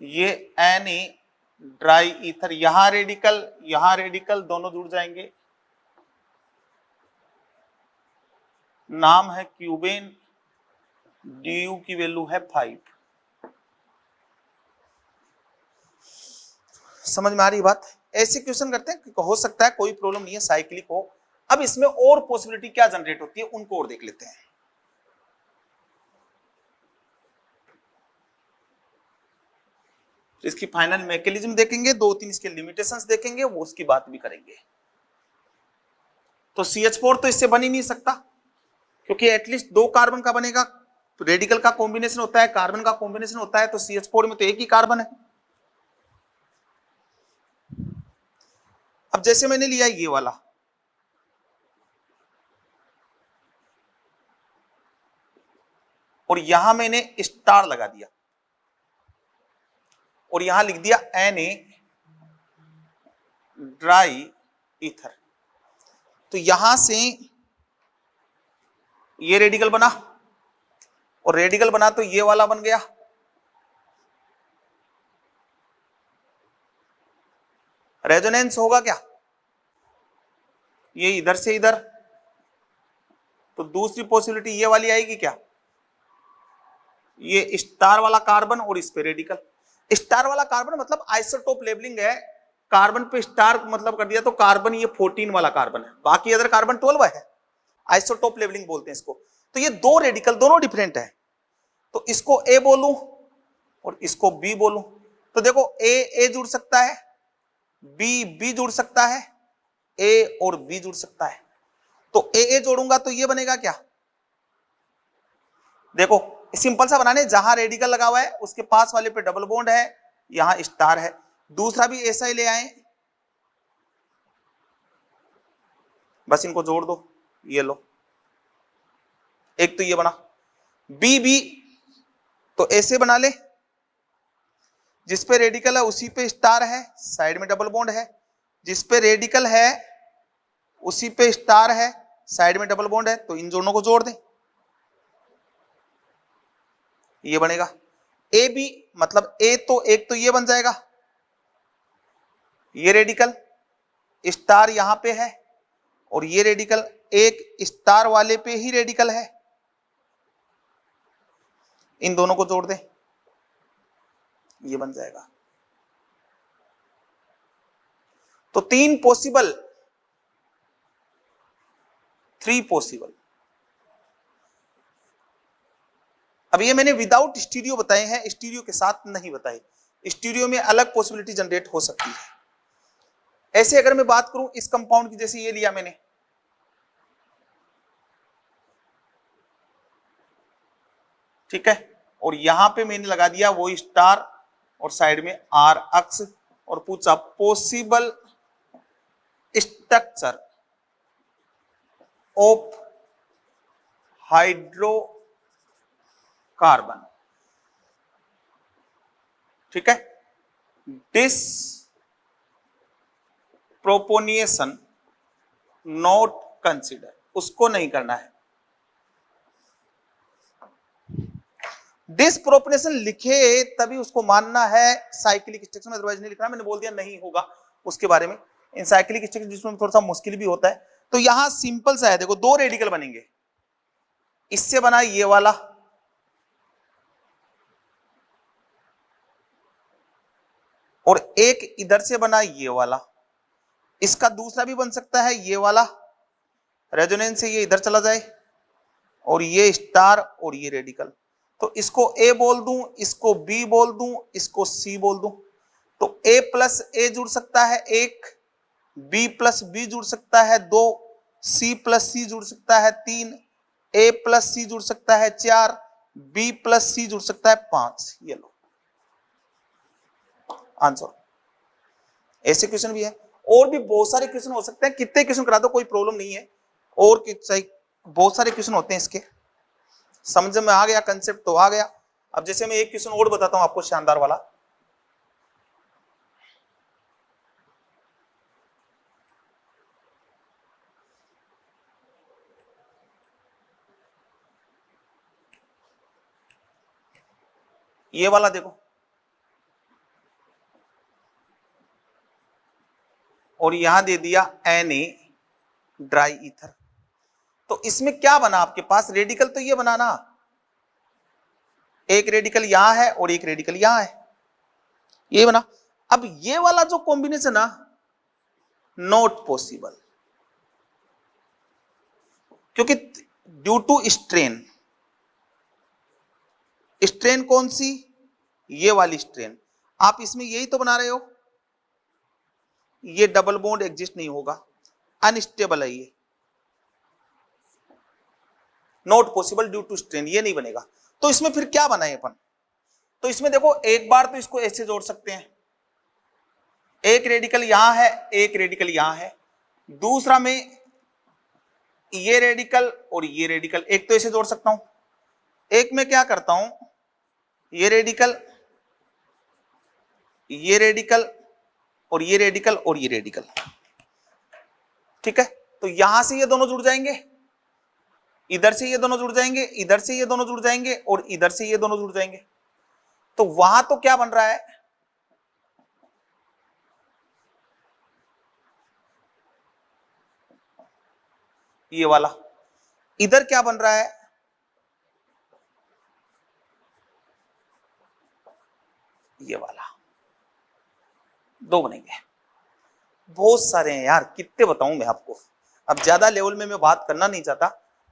ये Na ड्राई ईथर, यहां रेडिकल दोनों जुड़ जाएंगे, नाम है क्यूबेन, Du की वैल्यू है 5। समझ में आ रही बात? ऐसे क्वेश्चन करते हैं, हो सकता है कोई प्रॉब्लम नहीं है, साइक्लिक हो। अब इसमें और पॉसिबिलिटी क्या जनरेट होती है उनको और देख लेते हैं। इसकी फाइनल मैकेनिज्म देखेंगे, 2-3 इसके लिमिटेशंस देखेंगे, वो उसकी बात भी करेंगे। तो CH4 तो इससे बन ही नहीं सकता, क्योंकि एटलीस्ट 2 कार्बन का बनेगा, रेडिकल का कॉम्बिनेशन होता है, कार्बन का कॉम्बिनेशन होता है, तो CH4 में तो एक ही कार्बन है। अब जैसे मैंने लिया ये वाला, और यहां मैंने स्टार लगा दिया और यहां लिख दिया Na ड्राई ईथर, तो यहां से ये रेडिकल बना और रेडिकल बना तो ये वाला बन गया, रेजोनेंस होगा क्या? ये इधर से इधर, तो दूसरी पॉसिबिलिटी ये वाली आएगी क्या? ये स्टार वाला कार्बन और इस पे रेडिकल। स्टार वाला कार्बन मतलब आइसोटोप लेबलिंग है, कार्बन पे स्टार मतलब कर दिया तो कार्बन ये 14 वाला कार्बन है, बाकी अदर कार्बन 12 है, आइसोटोप लेबलिंग बोलते हैं इसको। तो ये 2 रेडिकल दोनों डिफरेंट है, तो इसको ए बोलूं और इसको बी बोलूं, तो देखो ए जुड़ सकता है, बी जुड़ सकता है, ए और बी जुड़ सकता है, तो ए जोड़ूंगा तो ये बनेगा क्या? देखो सिंपल सा बनाने, जहां रेडिकल लगा हुआ है उसके पास वाले पे डबल बॉन्ड है, यहां स्टार है, दूसरा भी ऐसा ही ले आए, बस इनको जोड़ दो, ये लो, एक तो ये बना, बी तो ऐसे बना ले, जिस पे रेडिकल है उसी पे स्टार है, साइड में डबल बॉन्ड है, जिस पे रेडिकल है उसी पे स्टार है, साइड में डबल बॉन्ड है, तो इन दोनों को जोड़ दें। ये बनेगा ए बी, मतलब ए तो एक तो ये बन जाएगा, ये रेडिकल स्टार यहां पे है और ये रेडिकल एक स्टार वाले पे ही रेडिकल है, इन दोनों को जोड़ दें, ये बन जाएगा। तो 3 पॉसिबल, 3 पॉसिबल। अब ये मैंने विदाउट स्टीरियो बताए हैं, स्टीरियो के साथ नहीं बताए, स्टीरियो में अलग पॉसिबिलिटी जनरेट हो सकती है। ऐसे अगर मैं बात करूं इस कंपाउंड की, जैसे ये लिया मैंने, ठीक है, और यहां पे मैंने लगा दिया वो स्टार और साइड में आर अक्स, और पूछा पॉसिबल स्ट्रक्चर ऑफ हाइड्रोकार्बन, ठीक है, डिस प्रोपोनिएशन नॉट कंसिडर, उसको नहीं करना है। डिसप्रोपोर्शनल लिखे तभी उसको मानना है साइक्लिक स्ट्रक्चर में, अदरवाइज नहीं लिखना। मैंने बोल दिया नहीं होगा उसके बारे में। इन साइक्लिक स्ट्रक्चर जिसमें थोड़ा सा मुश्किल भी होता है। तो यहां सिंपल सा है, देखो 2 रेडिकल बनेंगे, इससे बना ये वाला, और एक इधर से बना ये वाला, इसका दूसरा भी बन सकता है ये वाला, रेजोनेंस से ये इधर चला जाए, और ये स्टार और ये रेडिकल। तो इसको ए बोल दूं, इसको बी बोल दूं, इसको सी बोल दूं, तो ए प्लस ए जुड़ सकता है 1, बी प्लस बी जुड़ सकता है 2, सी प्लस सी जुड़ सकता है 3, ए प्लस सी जुड़ सकता है 4, बी प्लस सी जुड़ सकता है 5। ये लो आंसर। ऐसे क्वेश्चन भी है, और भी बहुत सारे क्वेश्चन हो सकते हैं, कितने क्वेश्चन करा दो कोई प्रॉब्लम नहीं है, और बहुत सारे क्वेश्चन होते हैं इसके। समझ में आ गया कंसेप्ट तो आ गया। अब जैसे मैं एक क्वेश्चन और बताता हूं आपको शानदार वाला। ये वाला देखो, और यहां दे दिया Na ड्राई ईथर। तो इसमें क्या बना आपके पास, रेडिकल तो ये बनाना, एक रेडिकल यहां है और एक रेडिकल यहां है, ये बना। अब ये वाला जो कॉम्बिनेशन है नॉट पॉसिबल, क्योंकि ड्यू टू स्ट्रेन, स्ट्रेन कौन सी, ये वाली स्ट्रेन, आप इसमें यही तो बना रहे हो, ये डबल बॉन्ड एग्जिस्ट नहीं होगा, अनस्टेबल है ये, not possible due to strain, ये नहीं बनेगा। तो इसमें फिर क्या बनाए अपन, तो इसमें देखो एक बार तो इसको ऐसे जोड़ सकते हैं, एक रेडिकल यहां है, एक रेडिकल यहां है, दूसरा में ये रेडिकल और ये रेडिकल, एक तो ऐसे जोड़ सकता हूं, एक में क्या करता हूं, ये रेडिकल, ये रेडिकल और ये रेडिकल और ये रेडिकल, ठीक है। तो यहां से ये दोनों जुड़ जाएंगे, इधर से ये दोनों जुड़ जाएंगे, इधर से ये दोनों जुड़ जाएंगे, और इधर से ये दोनों जुड़ जाएंगे। तो वहां तो क्या बन रहा है, ये वाला, इधर क्या बन रहा है, ये वाला, 2 बनेंगे। बहुत सारे हैं यार, कितने बताऊं मैं आपको। अब ज्यादा लेवल में मैं बात करना नहीं चाहता,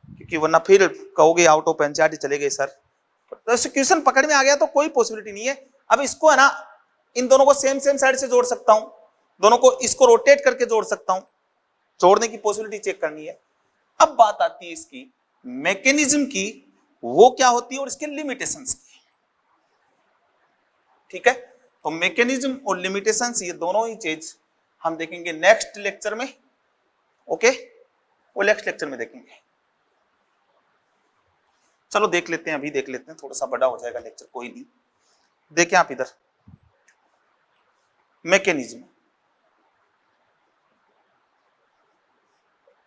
क्योंकि वरना फिर कहोगे आउट ऑफ एनसीईआरटी चले गए सर। तो क्वेश्चन पकड़ में आ गया तो कोई पॉसिबिलिटी नहीं है। अब इसको है ना, इन दोनों को सेम सेम साइड से जोड़ सकता हूं, दोनों को इसको रोटेट करके जोड़ सकता हूं, जोड़ने की पॉसिबिलिटी चेक करनी है। अब बात आती है इसकी मैकेनिज्म की, वो क्या होती है और इसके लिमिटेशंस की, ठीक है। तो मैकेनिज्म और लिमिटेशंस ये दोनों ही चीज हम देखेंगे नेक्स्ट लेक्चर में, ओके, वो नेक्स्ट लेक्चर में देखेंगे। चलो देख लेते हैं, अभी देख लेते हैं, थोड़ा सा बड़ा हो जाएगा लेक्चर, कोई नहीं। देखें आप इधर mechanism,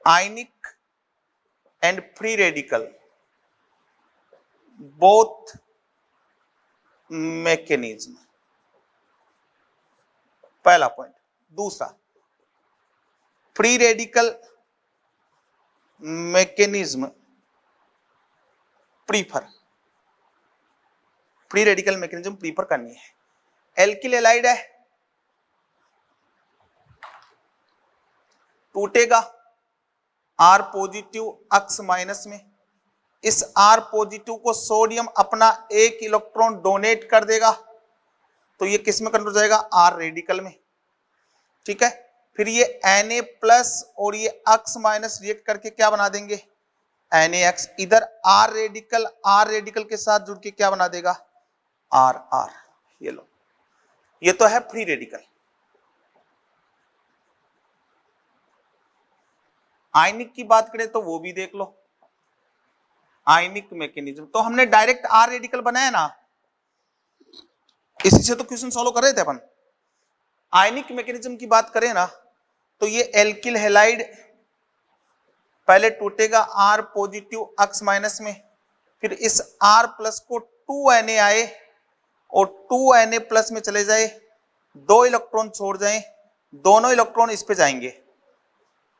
ionic and free radical both mechanism, पहला पॉइंट। दूसरा, free radical mechanism prefer, free radical mechanism prefer करनी है। एल्किल हैलाइड है, टूटेगा R पॉजिटिव अक्स माइनस में, इस R पॉजिटिव को सोडियम अपना एक इलेक्ट्रॉन डोनेट कर देगा, तो ये किस में कन्वर्ट हो जाएगा, R रेडिकल में। ठीक है, फिर ये Na प्लस और ये अक्स माइनस रिएक्ट करके क्या बना देंगे, NaX। इधर R रेडिकल के साथ जुड़ के क्या बना देगा, RR। ये लो, ये तो है फ्री रेडिकल। आयनिक की बात करें तो वो भी देख लो, आयनिक मैकेनिज्म तो हमने डायरेक्ट R रेडिकल बनाया ना, इसी से तो क्वेश्चन सॉल्व कर रहे थे अपन। आयनिक मैकेनिज्म की बात करें ना, तो ये एल्किल हैलाइड पहले टूटेगा R पॉजिटिव अक्स माइनस में, फिर इस R प्लस को 2Na आए और 2Na प्लस में चले जाए, 2 इलेक्ट्रॉन छोड़ जाएं, दोनों इलेक्ट्रॉन इस पे जाएंगे,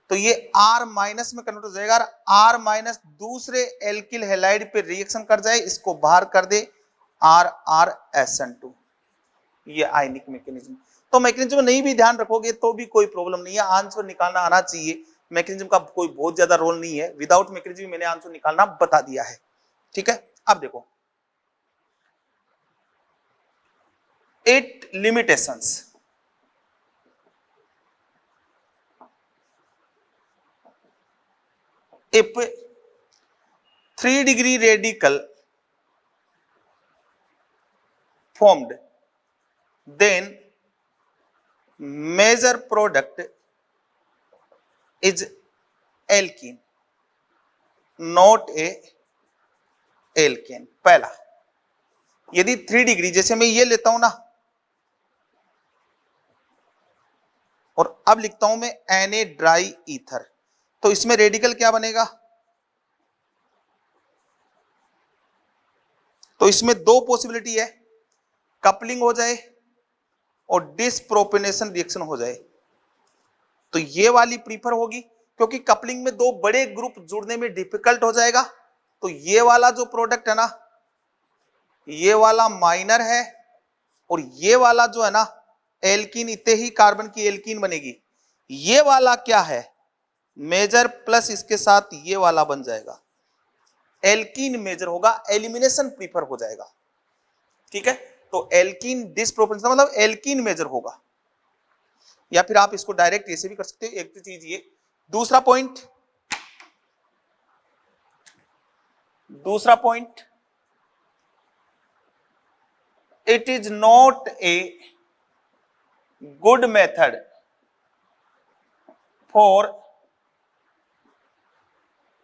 तो ये R माइनस में कन्वर्ट हो जाएगा। R माइनस दूसरे एल्किल हैलाइड पे रिएक्शन कर जाए, इसको बाहर कर दे, RrSn2। ये आयनिक मैकेनिज्म। तो मैकेनिज्म नहीं भी ध्यान रखोगे तो भी कोई प्रॉब्लम नहीं है, आंसर निकालना आना चाहिए। मैकेनिज्म का कोई बहुत ज्यादा रोल नहीं है, विदाउट मैकेनिज्म मैंने आंसर निकालना बता दिया है। ठीक है, अब देखो 8 limitations. If 3 degree radical formed, then major product is alkene, not a alkane। पहला, यदि 3 डिग्री, जैसे मैं ये लेता हूं ना, और अब लिखता हूं मैं Na ड्राई ईथर, तो इसमें रेडिकल क्या बनेगा, तो इसमें दो पॉसिबिलिटी है, कपलिंग हो जाए और डिसप्रोपेनेशन रिएक्शन हो जाए। तो ये वाली प्रीफर होगी, क्योंकि कपलिंग में दो बड़े ग्रुप जुड़ने में डिफिकल्ट हो जाएगा। तो ये वाला जो प्रोडक्ट है ना, ये वाला माइनर है, और ये वाला जो है ना एल्कीन, इतने ही कार्बन की एल्कीन बनेगी। ये वाला क्या है, मेजर, प्लस इसके साथ ये वाला बन जाएगा, एल्कीन मेजर होगा, एलिमिनेशन प्रीफर हो जाएगा। ठीक है, तो एल्कीन डिसप्रोपोर्शनल मतलब एल्कीन मेजर होगा, या फिर आप इसको डायरेक्ट ऐसे भी कर सकते हो। एक तो चीज ये, दूसरा point, it is not a good method for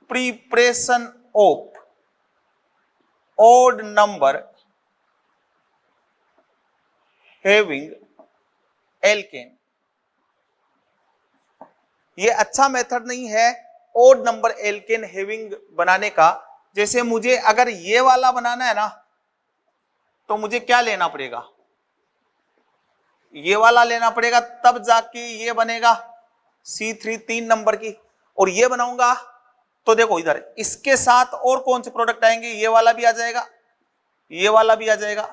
preparation of odd number having alkane। ये अच्छा मेथड नहीं है ओड नंबर एल्केन हैविंग बनाने का। जैसे मुझे अगर ये वाला बनाना है ना, तो मुझे क्या लेना पड़ेगा, ये वाला लेना पड़ेगा, तब जाके ये बनेगा C3 3 नंबर की। और ये बनाऊंगा तो देखो इधर इसके साथ और कौन से प्रोडक्ट आएंगे, ये वाला भी आ जाएगा, ये वाला भी आ जाएगा।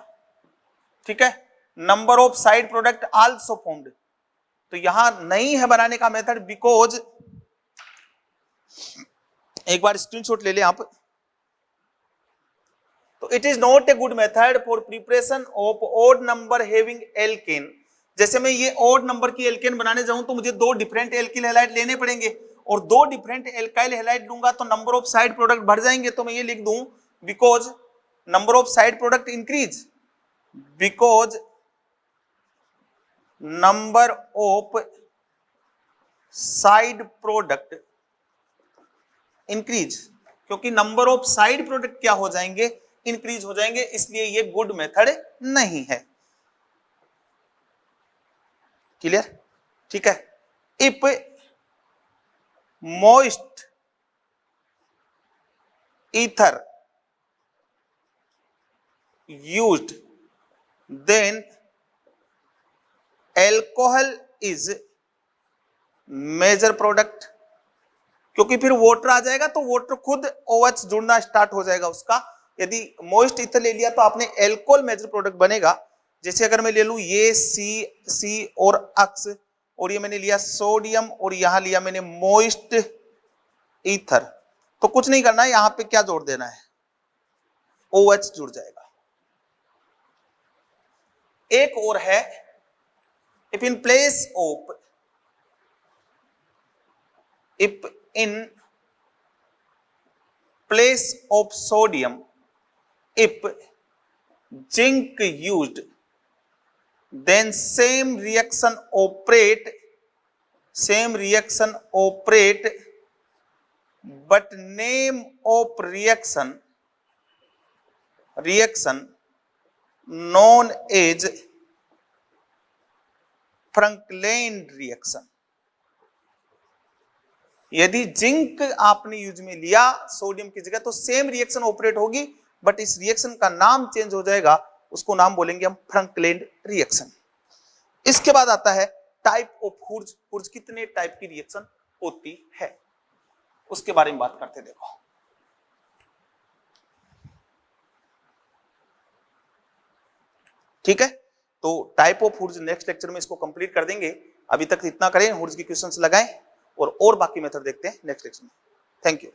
ठीक है, number of side product also formed. तो यहां नहीं है बनाने का मेथड, बिकॉज एक बार स्क्रीनशॉट ले ले आप। तो it is not a good method for preparation of odd number having alkane. जैसे मैं ये ओड नंबर की एल्केन बनाने जाऊं तो मुझे दो डिफरेंट एल्किल हैलाइड लेने पड़ेंगे, और दो डिफरेंट एल्काइल हैलाइड लूंगा तो नंबर ऑफ साइड प्रोडक्ट बढ़ जाएंगे। तो मैं ये लिख दूं, because number of side product increase, because number of side product increase, क्योंकि नंबर ऑफ साइड प्रोडक्ट क्या हो जाएंगे, इंक्रीज हो जाएंगे, इसलिए ये गुड मेथड नहीं है। क्लियर? ठीक है, if moist ether used then alcohol is major product, क्योंकि फिर वाटर आ जाएगा तो वाटर खुद OH जुड़ना स्टार्ट हो जाएगा उसका। यदि मोइस्ट ईथर ले लिया तो आपने एल्कोहल मेजर प्रोडक्ट बनेगा। जैसे अगर मैं ले लूं ये सी और अक्स, और ये मैंने लिया सोडियम, और यहां लिया मैंने मोइस्ट ईथर, तो कुछ नहीं करना है, यहां पे क्या जोड़ देना है, OH जुड़ जाएगा। एक और है, if in place of sodium, if zinc used, then same reaction operate, but name of reaction known as Franklin reaction। यदि जिंक आपने यूज में लिया सोडियम की जगह तो सेम रिएक्शन ऑपरेट होगी, बट इस रिएक्शन का नाम चेंज हो जाएगा, उसको नाम बोलेंगे हम फ्रंकलैंड रिएक्शन। इसके बाद आता है टाइप ऑफ हुर्ज। हुर्ज कितने टाइप की रिएक्शन होती है उसके बारे में बात करते हैं। देखो ठीक है, तो टाइप ऑफ हुर्ज नेक्स्ट लेक्चर में इसको कंप्लीट कर देंगे। अभी तक इतना करें, हुर्ज के क्वेश्चंस लगाएं और बाकी मेथड देखते हैं नेक्स्ट लेक्चर में। Thank you.